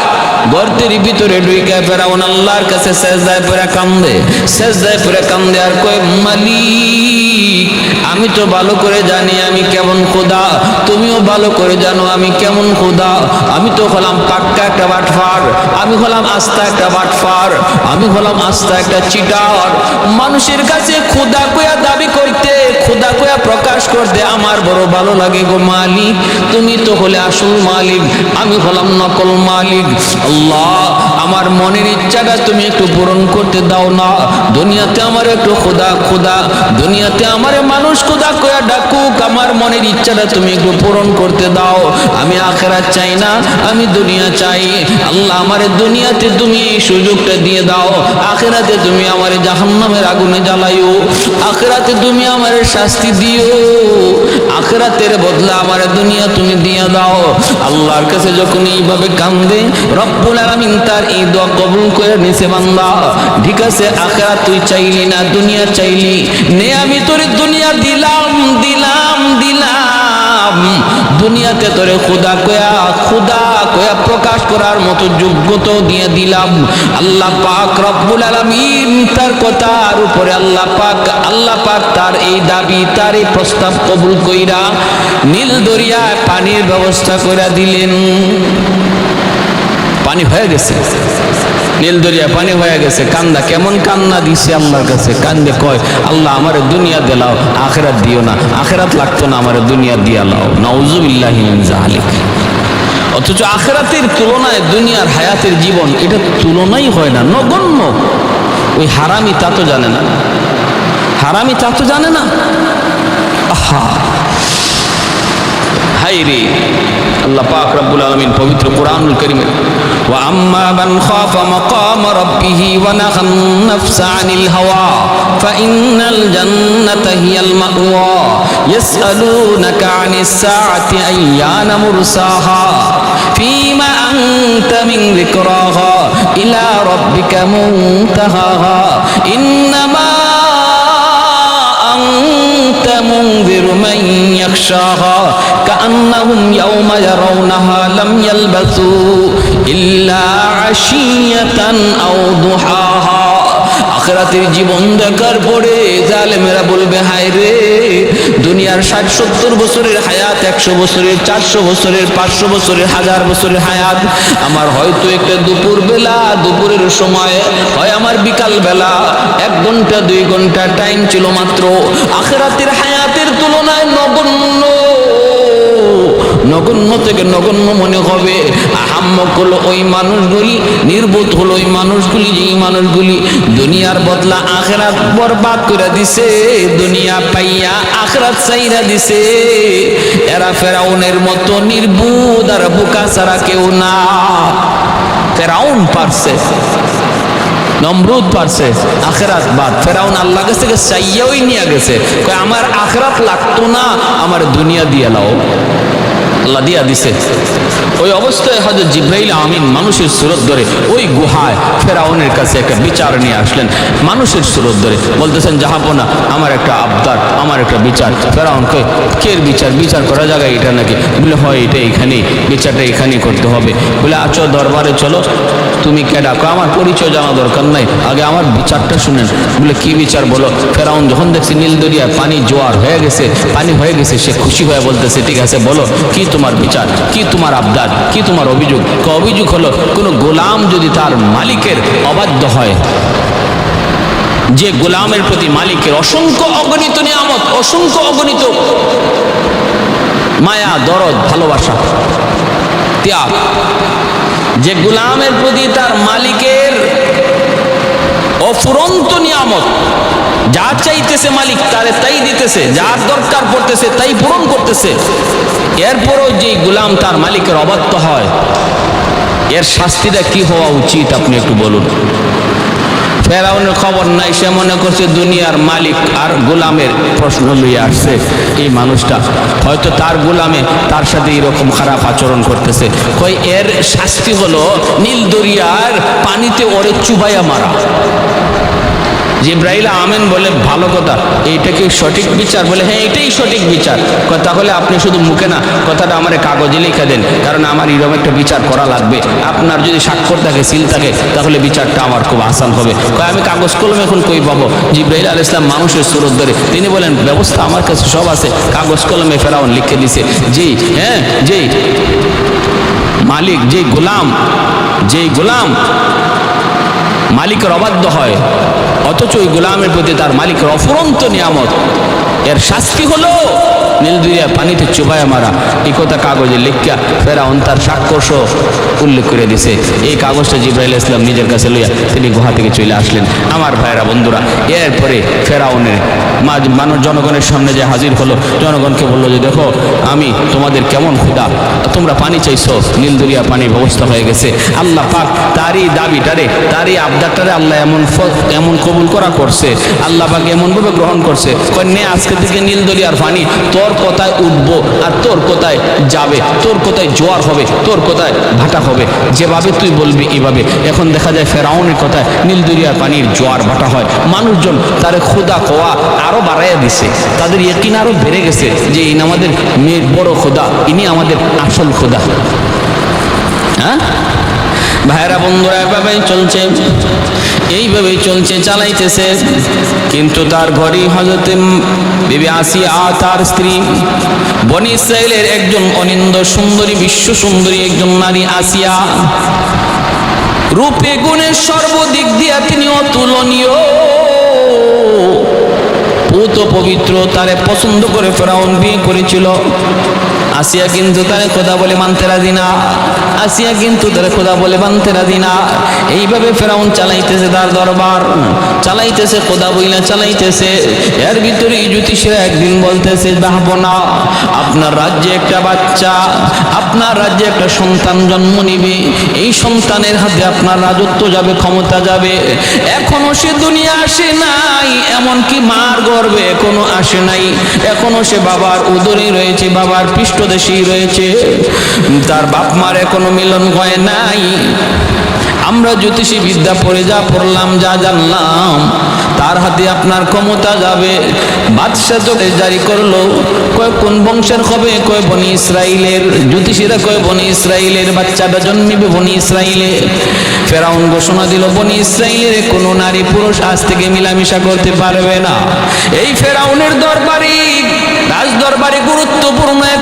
গর্তের ভিতরে ঢুকে ফেরাউন আল্লাহর কাছে সেজদায় পড়ে কান্দে আর কয় মালিক, আমি তো ভালো করে জানি আমি কেমন খোদা, তুমিও ভালো করে জানো আমি কেমন খোদা। আমি তো হলাম পাক্কা একটা বাটফার, আমি হলাম আস্তা একটা বাটফার, আমি হলাম আস্তা একটা চিটার। মানুষের কাছে খোদা কয়া দাবি করতে, খোদা কয়া প্রকাশ করতে আমার বড় ভালো লাগে গো মালিক। তুমি তো হলে আসল মালিক, আমি হলাম নকল মালিক। আল্লাহ, আমার মনের ইচ্ছাটা তুমি একটু পূরণ করতে দাও না। দুনিয়াতে আমার একটু খোদা, দুনিয়াতে আমার মানুষ খোদা কয়া ডাকুক, আমার মনের ইচ্ছাটা তুমি একটু পূরণ করতে দাও। আমি আখিরাত চাই না, আমি দুনিয়া চাই। আল্লাহ, আমার দুনিয়াতে তুমি এই সুযোগটা দিয়ে দাও, আখিরাতে তুমি আমার জাহান্নামের আগুনে জ্বালাইও, আখিরাতে তুমি আমার শাস্তি দিও, আখিরাতের বদলা আমার দুনিয়া তুমি দিয়ে দাও। আল্লাহর কাছে যখন এইভাবে কান্দে, রব্বুল আলামিন তার এই দোয়া কবুল করে নিছে। বান্দা, ঠিক আছে, আখিরাত তুই চাইলি না, দুনিয়া চাইলি, নে আমি তোরে দুনিয়া দিলাম। দুনিয়াতে তোরে খোদা কয়া প্রকাশ করার মতো যোগ্যতা দিয়ে দিলাম। আল্লাহ পাক রব্বুল আলামিন তার কথার উপরে আল্লাহ পাক তার এই দাবি, তার এই প্রস্তাব কবুল কইরা নীল দরিয়ায় পানির ব্যবস্থা করে দিলেন। পানি হয়ে গেছে, নীল দরিয়া পানি হয়ে গেছে। কান্দা কেমন কান্না দিছে আল্লাহর কাছে, কান্দে কয় আল্লাহ আমার দুনিয়া দিলাও, আখিরাত দিও না, আখিরাত লাগতো না, আমার দুনিয়া দিয়া লাও। নাউজুবিল্লাহি মিন যালিক। অথচ আখিরাতের তুলনায় দুনিয়ার হায়াতের জীবন, এটা তুলনাই হয় না, নগণ্য। ওই হারামি তা তো জানে না, হারামি তা তো জানে না। আহা হাই রে, আল্লাহ পাক রব্বুল আলামিন পবিত্র কুরআনুল কারীমে ওয়া আম্মা মান খাফা মাকাম রাব্বিহি ওয়া নাহান নাফসা আনিল হাওয়া ফাইন্নাল জান্নাতা হিয়াল মাওয়া ইয়াসআলুনাকা আনিস সাআতি আইয়ানা মুরসাহা ফীমা আনতা মিন যিকরাহা ইলা রাব্বিকা মুনতাহাহা ইন্নামা আনতা মুনযিরু মান ইয়াখশাহা কাআন্নাহুম ইয়াওমা ইয়ারাউনাহা লাম ইয়ালবাসু ইল্লা আশিয়াতান আও দুহাহা। আখিরাতের জীবন দেখার পরে জালেমেরা বলবে হায় রে, দুনিয়ার 60-70 বছরের হায়াত, 100 বছরের, 400 বছরের, 500 বছরের, 1000 বছরের হায়াত আমার হয়তো একটা দুপুর বেলা, দুপুরের সময় হয় আমার বিকাল বেলা, 1 ঘন্টা 2 ঘন্টা টাইম ছিল মাত্র। আখিরাতের হায়াতের তুলনায় নগণ্য থেকে নগণ্য মনে হবে। আহাম্মক হলো ওই মানুষগুলি, নির্বোধ হলো ওই মানুষগুলি, যেই মানুষগুলি দুনিয়ার বদলা আখিরাত বরবাদ করে দিছে, দুনিয়া পাইয়া আখিরাত চাইরা দিছে। এরা ফেরাউনের মতো নির্বোধ আর বোকা ছাড়া কেউ না। ফেরাউন পারছে, নমরুদ পারছে, আখিরাত বাদ। ফেরাউন আল্লাহর কাছে চাইয়াই নিয়ে গেছে, কয় আমার আখিরাত লাগতো না, আমার দুনিয়া দিয়ে লাও। আল্লাহ দিয়া দিছে। ওই অবস্থায় হযরত জিবরাইল আমিন মানুষের সুরত ধরে ওই গুহায় ফেরাউনের কাছে একটা বিচার নিয়ে আসলেন। মানুষের সুরত ধরে বলতেছেন, জাহাপনা, আমার একটা আবদার, আমার একটা বিচার। ফেরাউন কয়, কের বিচার? বিচার করা জায়গায় এটা নাকি? বলে, হয়, এটা এখানেই, বিচারটা এখানেই করতে হবে। বলে, আচ্ছা দরবারে চলো। তুমি কে ডাকো? আমার পরিচয় জানা দরকার নাই, আগে আমার বিচারটা শুনেন। বলে, কি বিচার বলো? ফেরাউন যখন দেখছে নীল দরিয়ায় পানি জোয়ার হয়ে গেছে, পানি হয়ে গেছে, সে খুশি হয়ে বলতেছে, ঠিক আছে বলো, কি তোমার বিচার, কি তোমার আবদার, কি তোমার অভিযোগ? অভিযোগ হলো, কোন গোলাম যদি তার মালিকের অবাধ্য হয়, যে গোলামের প্রতি মালিকের অসংখ্য অগণিত নিয়ামত, অসংখ্য অগণিত মায়া, দরদ, ভালোবাসা, ত্যাগ, যে গোলামের প্রতি তার মালিকের অফুরন্ত নিয়ামত, যা চাইতেছে মালিক তারে তাই দিতেছে, যার দরকার পড়তেছে তাই পূরণ করতেছে, এরপরও যে গোলাম তার মালিকের অবাধ্য হয়, এর শাস্তিটা কি হওয়া উচিত আপনি একটু বলুন। ফেরাউনের খবর নাই, সে মনে করছে দুনিয়ার মালিক আর গোলামের প্রশ্ন লইয়া আসছে এই মানুষটা, হয়তো তার গোলামে তার সাথে এরকম খারাপ আচরণ করতেছে। কই এর শাস্তি হলো নীল দরিয়ার পানিতে ওরে চুবাইয়া মারা। জিবরাইল আমিন বলে, ভালো কথা, এইটা কি সঠিক বিচার? বলে, হ্যাঁ, এটাই সঠিক বিচার। তাহলে আপনি শুধু মুখে না, কথাটা আমার কাগজে লিখে দেন, কারণ আমার এরকম একটা বিচার করা লাগবে। আপনার যদি স্বাক্ষর থাকে, সিল থাকে, তাহলে বিচারটা আমার খুব আসান হবে। আমি কাগজ কলম এখন কই পাবো? জিবরাইল আলাইহিস সালাম মানুষের সুরত ধরে তিনি বলেন, ব্যবস্থা আমার কাছে সব আছে, কাগজ কলমে ফেরাউন লিখে দিছে। যেই মালিক, যেই গোলাম মালিকের অবাধ্য হয়, অথচ ওই গোলামের প্রতি তার মালিকের অফুরন্ত নিয়ামত, এর শাস্তি হলো নীল দরিয়া পানিতে চুবাইয়া মারা। এই কথা কাগজে লিখিয়া ফেরাউন তার সাক্ষ্য সহ উল্লেখ করে দিছে। এই কাগজটা জিবরাইল ইসলাম নিজের কাছে লইয়া তিনি গুহা থেকে চলে আসলেন। আমার ভাইরা, বন্ধুরা, এরপরে ফেরাউনের মানুষ জনগণের সামনে যে হাজির হলো, জনগণকে বললো যে, দেখো আমি তোমাদের কেমন ক্ষুধা, তোমরা পানি চাইছো, নীল দরিয়া পানির ব্যবস্থা হয়ে গেছে। আল্লাহ পাক তারই দাবিটারে, তারই আবদারটারে আল্লাহ এমন কবুল করা করছে, আল্লাহ পাক এমনভাবে গ্রহণ করছে, কন্যা আজকে থেকে নীল দরিয়ার পানি তোর কোথায় উঠবো আর তোর কোথায় যাবে, তোর কোথায় জোয়ার হবে, তোর কোথায় ভাটা হবে, যেভাবে তুই বলবি এভাবে। এখন দেখা যায় ফেরাউনের কথায় নীল দরিয়ার পানির জোয়ার ভাটা হয়। মানুষজন তার ক্ষুদা খোয়া আরো বাড়াইয়া দিছে, তাদের ইয়কিন আরো বেড়ে গেছে যে ইনি আমাদের মেয়ের বড় খোদা, ইনি আমাদের আসল খোদা। হ্যাঁ ভাইরা, বন্ধুরা, এইভাবেই চলছে, চালাইতেছে। কিন্তু তার ঘরে হযরত বিবি আসিয়া, তার স্ত্রী, বনি ইসরাইলের একজন অনিন্দ সুন্দরী, বিশ্ব সুন্দরী একজন নারী আসিয়া, রূপে গুণে সর্বদিক দিয়া তিনি অতুলনীয়, পুত পবিত্র, তারে পছন্দ করে ফেরাউন বিয়ে করেছিল। আসিয়া কিন্তু তারে খোদা বলে মানতে রাজি না, আসিয়া কিন্তু তারে খোদা বলে মানতে রাজি না। এইভাবে ফেরাউন চালাইতেছে তার দরবার, চালাইতেছে, খোদা বইলা চালাইতেছে। এর ভিতরে জ্যোতিষীরা একদিন বলতেছে, ভাবনা আপনার রাজ্যে একটা বাচ্চা, আপনার রাজ্যে একটা সন্তান জন্ম নিবে, এই সন্তানের হাতে আপনার রাজত্ব যাবে, ক্ষমতা যাবে। এখনো সে দুনিয়া আসে নাই, এমনকি মার গর্ভে এখনো আসে নাই, এখনো সে বাবার উদরে রয়েছে, বাবার পৃষ্ঠদেশেই রয়েছে, তার বাপ মার এখনো মিলন হয় নাই। আমরা জ্যোতিষী বিদ্যা পড়ে যা পড়লাম, যা জানলাম, তার হাতে আপনার ক্ষমতা যাবে। বাদশা তো জারি করলো, কয় কোন বংশের হবে, কয় বনি ইসরাইলের। জ্যোতিষীরা কয় বনি ইসরাইলের, বাচ্চাটা জন্মিবে বনি ইসরাইলে। ফেরাউন ঘোষণা দিল, বনি ইসরাইলের কোনো নারী পুরুষ আজ থেকে মিলামিশা করতে পারবে না। এই ফেরাউনের দরবারে, রাজ দরবারে গুরুত্বপূর্ণ এক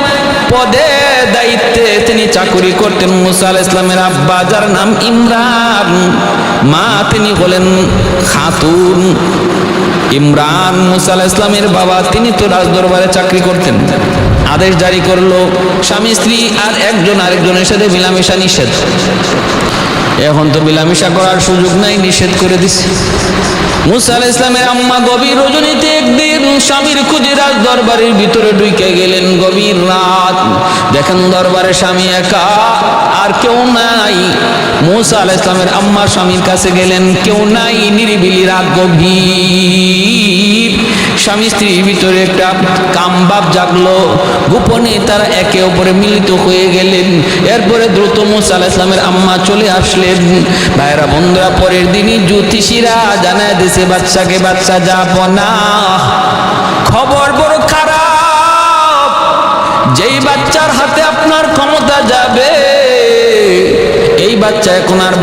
পদে, দায়িত্বে তিনি চাকরি করতেন মুসা আলাইহিস সালামের আব্বা, যার নাম ইমরান, মা তিনি হলেন খাতুন। ইমরান মুসা আলাইহিস সালামের বাবা, তিনি তো রাজ দরবারে চাকরি করতেন। আদেশ জারি করলো, স্বামী স্ত্রী আর একজন আরেকজনের সাথে মিলামেশা নিষেধ। এখন তো মিলামেশা করার সুযোগ নাই, নিষেধ করে দিছে। মুসা আলাইহিস সালামের আম্মা গভীর রজনীতে একদিন স্বামীর খুঁজে রাজ দরবারের ভিতরে ঢুকে গেলেন। গভীর রাত, দেখেন দরবারে স্বামী একা, আর কেউ নাই। মুসা আলাইহিস সালামের আম্মা স্বামীর কাছে গেলেন, কেউ নাই, নিরিবিলি রাত গভীর। স্বামী স্ত্রীর ভিতরে একটা কামভাব জাগলো, গোপনে তারা একে অপরে মিলিত হয়ে গেলেন। এরপরে দ্রুত মুসা আলাইহিস সালামের আম্মা চলে আসলেন। ভাইরা বন্ধুরা, পরের দিনই জ্যোতিষীরা জানায় দিয়েছে বাচ্চাকে বাচ্চা যাব না। খবর বড় খারাপ, যেই বাচ্চার হাতে আপনার ক্ষমতা যাবে এই বাচ্চা এখন আর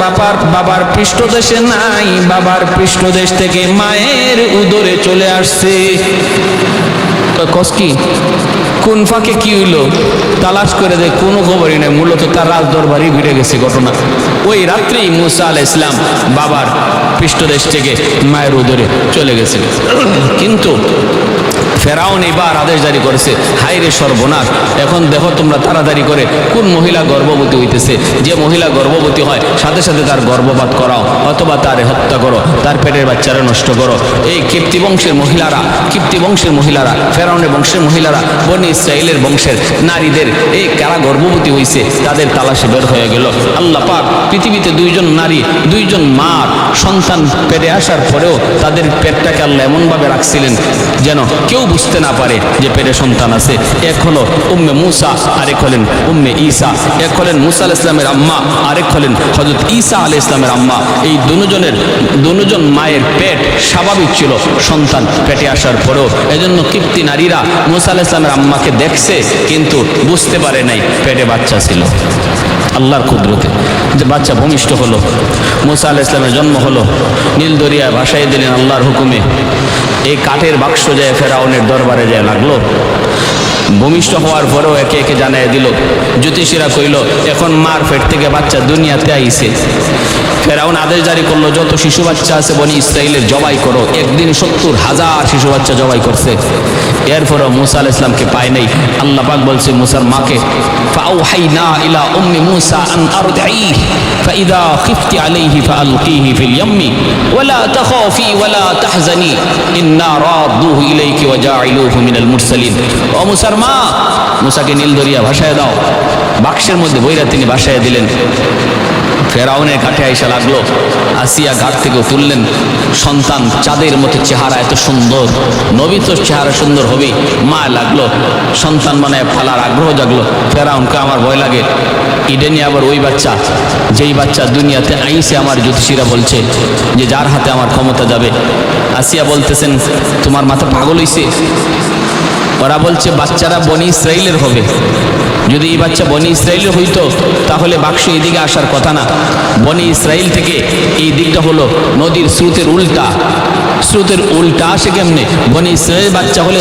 বাবার পৃষ্ঠদেশে নাই, বাবার পৃষ্ঠদেশ থেকে মায়ের উদরে চলে আসছে। কষ্টি কোন ফাঁকে কি হইলো তালাশ করে দেয়, কোনো খবরই নেই। মূলত তার রাজ দরবারই ঘুরে গেছে ঘটনা। ওই রাত্রেই মুসা আলাইহিস সালাম বাবার পৃষ্ঠদেশ থেকে মায়ের উদরে চলে গেছে। কিন্তু ফেরাউন এবার আদেশ জারি করেছে, হায়রে সর্বনাশ, এখন দেখো তোমরা তাড়াতাড়ি করে কোন মহিলা গর্ভবতী হইতেছে, যে মহিলা গর্ভবতী হয় সাথে সাথে তার গর্ভপাত করাও, অথবা তার হত্যা করো, তার পেটের বাচ্চারা নষ্ট করো। এই কিপ্তি বংশের মহিলারা ফেরাউনের বংশের মহিলারা বনি ইসরাইলের বংশের নারীদের এই কারা গর্ভবতী হয়েছে তাদের তালাশে বের হয়ে গেল। আল্লাহ পাক পৃথিবীতে দুইজন নারী, দুইজন মার সন্তান পেটে আসার পরেও তাদের পেটটাকে আল্লাহ এমনভাবে রাখছিলেন যেন কেউ বুঝতে না পারে যে পেটে সন্তান আছে। এক হলো উম্মে মুসা, আরেক হলেন উম্মে ঈসা। এক হলেন মুসা আলাইহিস সালামের আম্মা, আরেক হলেন হযরত ঈসা আলাইহিস সালামের আম্মা। এই দুজন মায়ের পেট স্বাভাবিক ছিল সন্তান পেটে আসার পরেও। এজন্য কিপ্তি নারীরা মুসা আলাইহিস সালামের আম্মাকে দেখছে কিন্তু বুঝতে পারে নাই পেটে বাচ্চা ছিল। আল্লাহর কুদরতে যে বাচ্চা ভূমিষ্ঠ হলো, মুসা আলাইহিস সালামের জন্ম হলো, নীল দরিয়ায় ভাসাই দিলেন আল্লাহর হুকুমে। এই কাঠের বাক্স যায় ফেরাউনের দরবারে যায় লাগলো। ভূমিষ্ঠ হওয়ার পরেও একে একে জানাই দিল। জ্যোতিষীরা কইল এখন মার পেট থেকে বাচ্চা দুনিয়াতে আইছে। ফেরাউন আদেশ জারি করলো যত শিশু বাচ্চা আছে বনি ইসরাইলের জবাই করো। একদিন 70,000 শিশু বাচ্চা জবাই করছে। এরপরও মুসা আলাইহিস সালামকে পায় নাই। আল্লাহ পাক বলছে মুসার মাকে, ফাআউহাইনা ইলা উম্মি মুসা আন আরদিহি ফাইদা খিফতি আলাইহি ফাআলকিহি ফিল ইয়াম্মি ওয়ালা তাখাফি ওয়ালা তাহজানি ইন্না রাদুহু ইলাইকি ওয়া জাইলুহু মিনাল মুরসালিন। ও মুসার মা, মুসাকে নীল দরিয়া ভাসায় দাও। বাক্সের মধ্যে বইরা তিনি ভাসায় দিলেন। ফেরাউনের কাঠে আইসা লাগলো। আসিয়া ঘাট থেকে তুললেন সন্তান, চাঁদের মতো চেহারা, এত সুন্দর, নবী তো চেহারা সুন্দর হবেই। মা লাগলো সন্তান মানে ফালার আগ্রহ জাগলো। ফেরাউনকে আমার ভয় লাগে, ইডেনে আবার ওই বাচ্চা যেই বাচ্চা দুনিয়াতে আইসে আমার জ্যোতিষীরা বলছে যে যার হাতে আমার ক্ষমতা যাবে। আসিয়া বলতেছেন তোমার মাথা পাগল হইছে? ওরা বলছে বাচ্চারা বনি ইসরাইলের হবে। যদি এই বাচ্চা বনি ইসরাইলের হইতো তাহলে বাক্স এদিকে আসার কথা না। বনি ইসরাইল থেকে এই দিকটা হলো নদীর স্রোতের উল্টা। স্রোতের উল্টা আসে কেমনে? বনি ইসরাইলের বাচ্চা হলে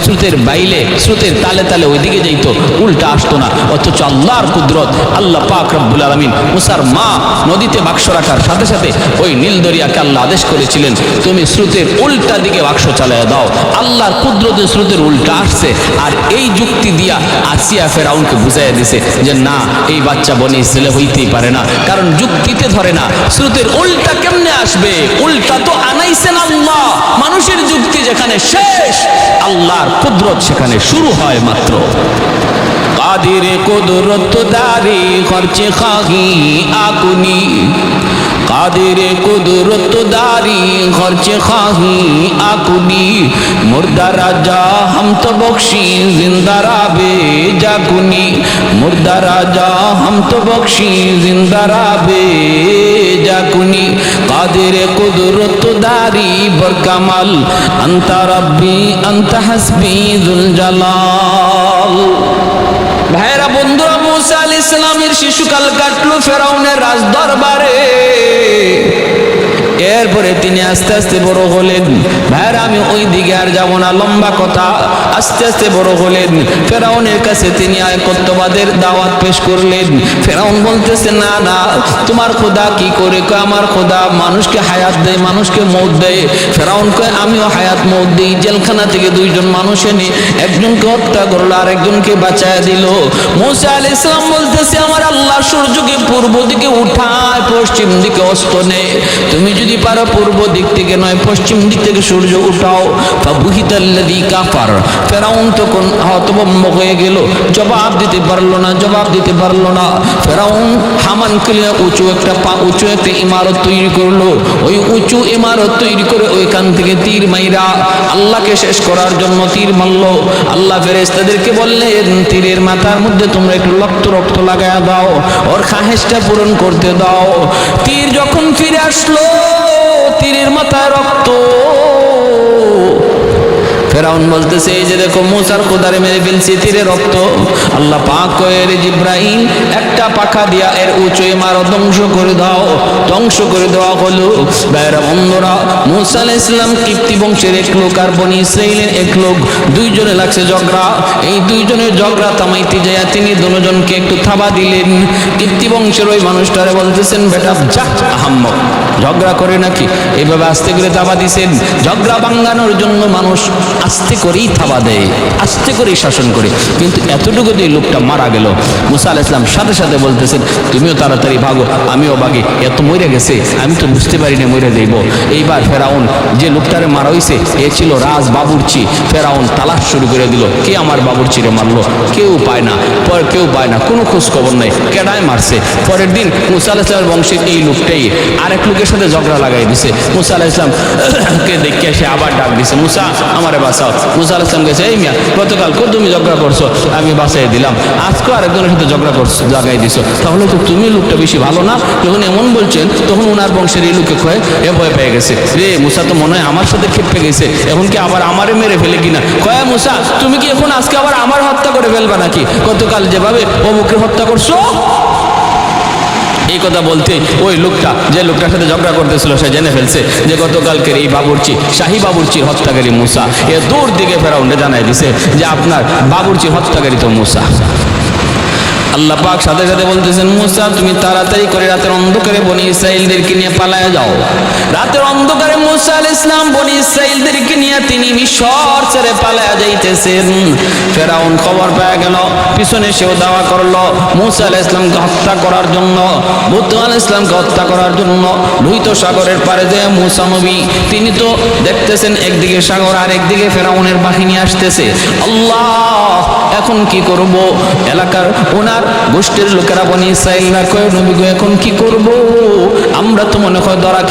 স্রোতের বাইলে স্রোতের তালে তালে ওইদিকে যাইতো, উল্টা আসতো না। অথচ আল্লাহর কুদরত, আল্লাহ পাক রব্বুল আলামিন মুসার মা নদীতে বাক্স রাখার সাথে সাথে ওই নীল দরিয়াকে আল্লাহ আদেশ করেছিলেন তুমি স্রোতের উল্টা দিকে বাক্স চালায় দাও। আল্লাহর কুদরতে স্রোতের উল্টা আসছে। আর এই যুক্তি দিয়া আসিয়া ফেরাউনকে বুঝাইয়া দিছে যে না, এই বাচ্চা বনি ইসরাইল হইতেই পারে না, কারণ যুক্তিতে ধরে না। স্রোতের উল্টা কেমনে আসবে? উল্টা তো আনাইছেন আল্লাহ। মানুষের যুক্তি যেখানে শেষ, আল্লাহর কুদরত সেখানে শুরু হয় মাত্র। কাদির কুদরত দারি খরচে খাহি আকুনি, কাদির কুদরত দারি খরচে খাহি আকুনি, মুর্দা রাজা हम तो बख्शी जिंदा राबे जाकुनी, मुर्दा राजा हम तो बख्शी जिंदा राबे जाकुनी, कादिर कुदरत दारी बरकमाल अंता रब्बी अंता हस्बी जुल जलाल। ভাইরা বন্ধুরা, মুসা আলাইহিস সালামের শিশুকাল কাটলো ফেরাউনের রাজ দরবারে। এরপরে তিনি আস্তে আস্তে বড় হলেন। ভাইরা আমি ওই দিকে আর যাব না, লম্বা কথা। আস্তে আস্তে বড় হলেন। ফেরাউনের কাছে তিনি একত্ববাদের দাওয়াত পেশ করলেন। ফেরাউন বলতেছে না না, তোমার খোদা কি করে? কয় আমার খোদা মানুষকে হায়াত দেয়, মানুষকে মৌত দেয়। ফেরাউন কয় আমিও হায়াত মৌত দিই। জেলখানা থেকে দুইজন মানুষ এনে একজনকে হত্যা করলো, আর একজনকে বাঁচায় দিল। মুসা আলাইহিস সালাম বলতেছে আমার আল্লাহ সূর্যকে পূর্ব দিকে উঠায়, পশ্চিম দিকে অস্ত নেয়। তুমি যদি পারো তোমরা পূর্ব দিক থেকে নয় পশ্চিম দিক থেকে সূর্য উঠাও। ফাবুহিতাল্লাযী কাফার, ফেরাউন তখন হতভম্ব হয়ে গেল, জবাব দিতে পারলো না। ফেরাউন হামানকে উঁচু একটা ইমারত তৈরি করলো। ওই উঁচু ইমারত তৈরি করে ওইখান থেকে তীর মাইরা আল্লাহকে শেষ করার জন্য তীর মারলো। আল্লাহ ফেরেশতাদেরকে বললেন, তীরের মাথার মধ্যে তোমরা একটু রক্ত লাগায়া দাও, ওর খাহেসটা পূরণ করতে দাও। তীর যখন ফিরে আসলো, তীরের মাথায় রক্ত। ফেরাউন বলতেছে, এই যে দেখো মুসার খোদারে মেরে ফেলছি, তীরে রক্ত। আল্লাহ পাক কয়ে, রে জিব্রাইল, একটা পাখা দিয়া এর উঁচু ইমারত ধ্বংস করে দেওয়া হলো। ভাইরা বন্ধুরা, মুসা আলাইহিস সালাম কিপ্তি বংশের এক লোক আর বনি ইসরাইলের এক লোক, দুইজনে লাগছে ঝগড়া। এই দুইজনের ঝগড়া থামাইতে যায় তিনি দুজনকে একটু থাবা দিলেন। কিপ্তি বংশের ওই মানুষটারে বলতেছেন, বেটা যা, আহাম্মক ঝগড়া করে নাকি, এইভাবে আস্তে করে থাবা দিছেন। ঝগড়া ভাঙানোর জন্য মানুষ আস্তে করেই থাবা দেয়, আস্তে করেই শাসন করে, কিন্তু এতটুকু দিয়ে লোকটা মারা গেল। মুসা আলাইহিস সালাম সাথে সাথে বলতেছেন, তুমিও তাড়াতাড়ি ভাগো, আমিও ভাগি, এত মরে গেছে আমি তো বুঝতে পারিনি মরে যাইব। এইবার ফেরাউন যে লোকটারে মারা হয়েছে এ ছিল রাজ বাবুর্চি। ফেরাউন তালাশ শুরু করে দিল, কে আমার বাবুর্চিরে মারলো, কেউ পায় না, কোনো খোঁজ খবর নাই, কেডায় মারছে। পরের দিন মুসা আলাইহিস সালামের বংশের এই লোকটাই আরেক লোকের সাথে ঝগড়া লাগাই দিছে। মুসা আলাইহিস সালাম কে দেখে সে আবার ডাক দিছে, মুসা আমারে বাঁচাও। মুসা আলাইহিস সালাম গেছে, এই মিয়া গতকাল তুমি ঝগড়া করছো, আমি বাঁচাই দিলাম, আজকেও আরেকজনের সাথে ঝগড়া করছো, লাগাই দিছো, তাহলে তো তুমি লোকটা বেশি ভালো না। যখন এমন বলছেন তখন ওনার বংশের এই লোকে কয়ে ভয় পেয়ে গেছে, রে মুসা তো মনে হয় আমার সাথে খেপে গেছে, এখন কি আবার আমারে মেরে ফেলে কিনা। কয়ে, মুসা তুমি কি এখন আজকে আবার আমার হত্যা করে ফেলবা নাকি, গতকাল যেভাবে অমুকে হত্যা করছো। এই কথা বলতে ওই লোকটা, যে লোকটার সাথে ঝগড়া করতেছিল, সে জেনে ফেলছে যে গতকালকের এই বাবুর্চি, শাহী বাবুর্চির হত্যাকারী মুসা। এ দূর দিকে ফেরাউনকে জানাই দিছে যে আপনার বাবুর্চির হত্যাকারী তো মুসা। আল্লাহ পাক সাথে সাথে বলতেছেন, মুসা তুমি তাড়াতাড়ি করে রাতের অন্ধকারে বনি ইসরাইলদেরকে নিয়ে পালায়া যাও। রাতের অন্ধকারে মুসা আলাইহিস সালাম বনি ইসরাইলদেরকে নিয়ে তিনি মিশর ছেড়ে পালায়া যাইতেছেন। ফেরাউন খবর পেয়ে গেল, পিছনে সেও দাওয়া করলো মুসা আলাইহিস সালামকে হত্যা করার জন্য, মুসা আলাইহিস সালামকে হত্যা করার জন্য। লোহিত সাগরের পারে যে মুসা নবী, তিনি তো দেখতেছেন একদিকে সাগর আর একদিকে ফেরাউনের বাহিনী আসতেছে। আল্লাহ, এখন কি করব? এলাকার ওনার গোষ্ঠীর লোকেরা বনি ইসরাইলরা কয়, নবী গো এখন কি করব? আমরা তো মনে হয় ধরা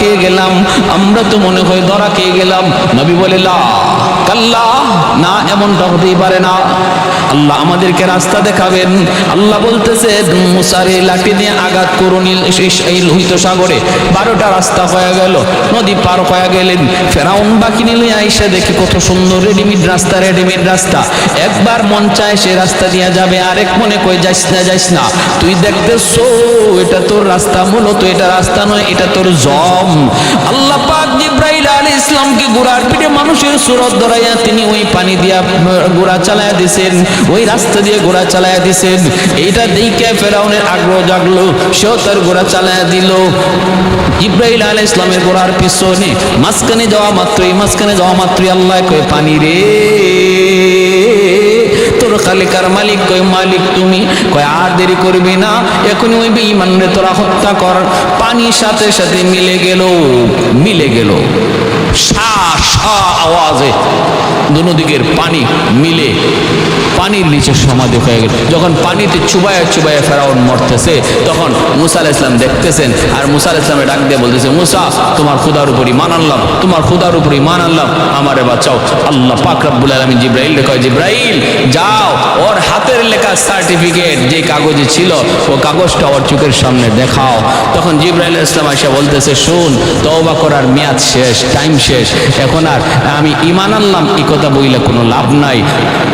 খেয়ে গেলাম। নবী বলে, লা কাল্লা, না এমনটা হতেই পারে না, আল্লাহ আমাদেরকে রাস্তা দেখাবেন। আল্লাহ বলতেছে, মুসার এই লাঠি দিয়ে আঘাত করুন এই লোহিত সাগরে। 12টা রাস্তা হয়ে গেল, নদী পার হয়ে গেলেন। ফেরাউন বাহিনী নিয়ে আইসা দেখে কত সুন্দর রেডিমেড রাস্তা। একবার মন চায় সে রাস্তা দিয়ে যাবে, আরেক মনে কই যাইস না, তুই দেখতেছো এটা তোর রাস্তা, মূলত এটা রাস্তা নয়, এটা তোর জম। আল্লাহ পাক জিব্রাইল আলাইহিস সালামকে ঘোড়ার পিঠে মানুষের সুরত ধরাইয়া তিনি ওই পানি দিয়া ঘোড়া চালায়া দিছেন, ওই রাস্তা দিয়ে ঘোড়া চালায়া দিছেন। এইটা দেখে ফেরাউনের আগ্রহ জাগলো, সেও তার ঘোড়া চালায়া দিল। জিব্রাইল আলাইহিস সালামের ঘোড়ার পিছনে মাঝখানে যাওয়া মাত্রই আল্লাহ কয়, পানি রে, তোর খালিকার মালিক কয়, মালিক তুমি। কয়, আর দেরি করবি না, এখনই ওই বেঈমান রে তোরা হত্যা কর। পানির সাথে সাথে মিলে গেল আওয়াজে দুদিকের পানি মিলে পানির নিচে সমাধি হয়ে গেল। যখন পানিতে চুবায়া ফেরাউন মরতেছে, তখন মুসা আলাইহিস সালাম দেখতেছেন, আর মুসা আলাইহিস সালামের ডাক দিয়ে বলতেছে, মুসা তোমার খোদার উপরই মান আনলাম, আমারে বাঁচাও। আল্লাহ পাক রব্বুল আলামিন জিব্রাইল কয়, জিব্রাইল যাও, ওর হাতের লেখা সার্টিফিকেট যে কাগজে ছিল ও কাগজটা ওর চোখের সামনে দেখাও। তখন জিব্রাইল আলাইহিস সালাম এসে বলতেছে, শোন, তওবা করার মেয়াদ শেষ, টাইম শেষ, এখন আর আমি ঈমান আনলাম এই কথা বইলে কোনো লাভ নাই।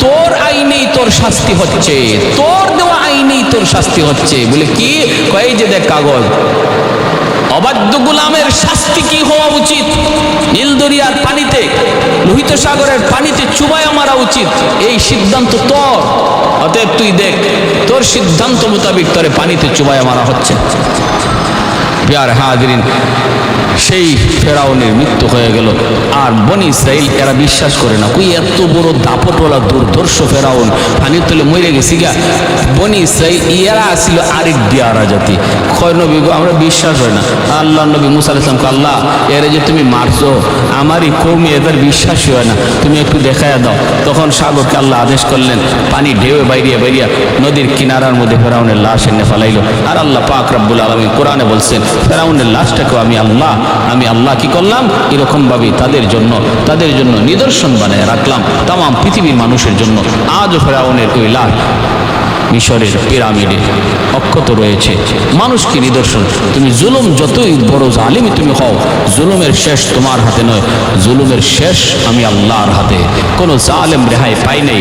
তোর আইনেই তোর শাস্তি হচ্ছে, তোর দেওয়া আইনেই তোর শাস্তি হচ্ছে। বলে কি? কয়, যে দেখ কাগজ। অবাধ্য গোলামের শাস্তি কি হওয়া উচিত? নীলদরিয়ার পানিতে, লোহিত সাগরের পানিতে চুবায়া মারা উচিত, এই সিদ্ধান্ত তোর। অতএব তুই দেখ, তোর সিদ্ধান্ত মোতাবেক তোরে পানিতে চুবায়া মারা হচ্ছে। প্রিয় হাজিরিন, সেই ফেরাউনের মৃত্যু হয়ে গেল। আর বনি ইসরাইল এরা বিশ্বাস করে না, কই এত বড় দাপটওয়ালা দুর্ধর্ষ ফেরাউন পানির তলে মরে গেছি গা। বনি ইসরাইল এরা আসছিল আরেক দিয়ারা জাতি, কয় নবী গো আমরা বিশ্বাস হয় না। আল্লাহ নবী মুসা আলাইহিস সালামকে, আল্লাহ এরা যে তুমি মারছো আমারই কওমি, এদের বিশ্বাসই হয় না, তুমি একটু দেখাইয়া দাও। তখন সাগরকে আল্লাহ আদেশ করলেন, পানি ঢেউয়ে বাইরিয়া বাইরিয়া নদীর কিনারার মধ্যে ফেরাউনের লাশ এনে ফেলাইল। আর আল্লাহ পাক রব্বুল আলামিন কোরআনে বলছেন, ফেরাউনের লাশটাকেও আমি আল্লাহ কি করলাম, এরকমভাবেই তাদের জন্য নিদর্শন বানায় রাখলাম তাম পৃথিবীর মানুষের জন্য। আজও ফেরাউনের ওই লাশ মিশরের পিরামিডে অক্ষত রয়েছে, মানুষকে নিদর্শন। তুমি জুলুম যতই বড় জালিম তুমি হও, জুলুমের শেষ তোমার হাতে নয়, জুলুমের শেষ আমি আল্লাহর হাতে। কোনো জালেম রেহাই পাই নাই।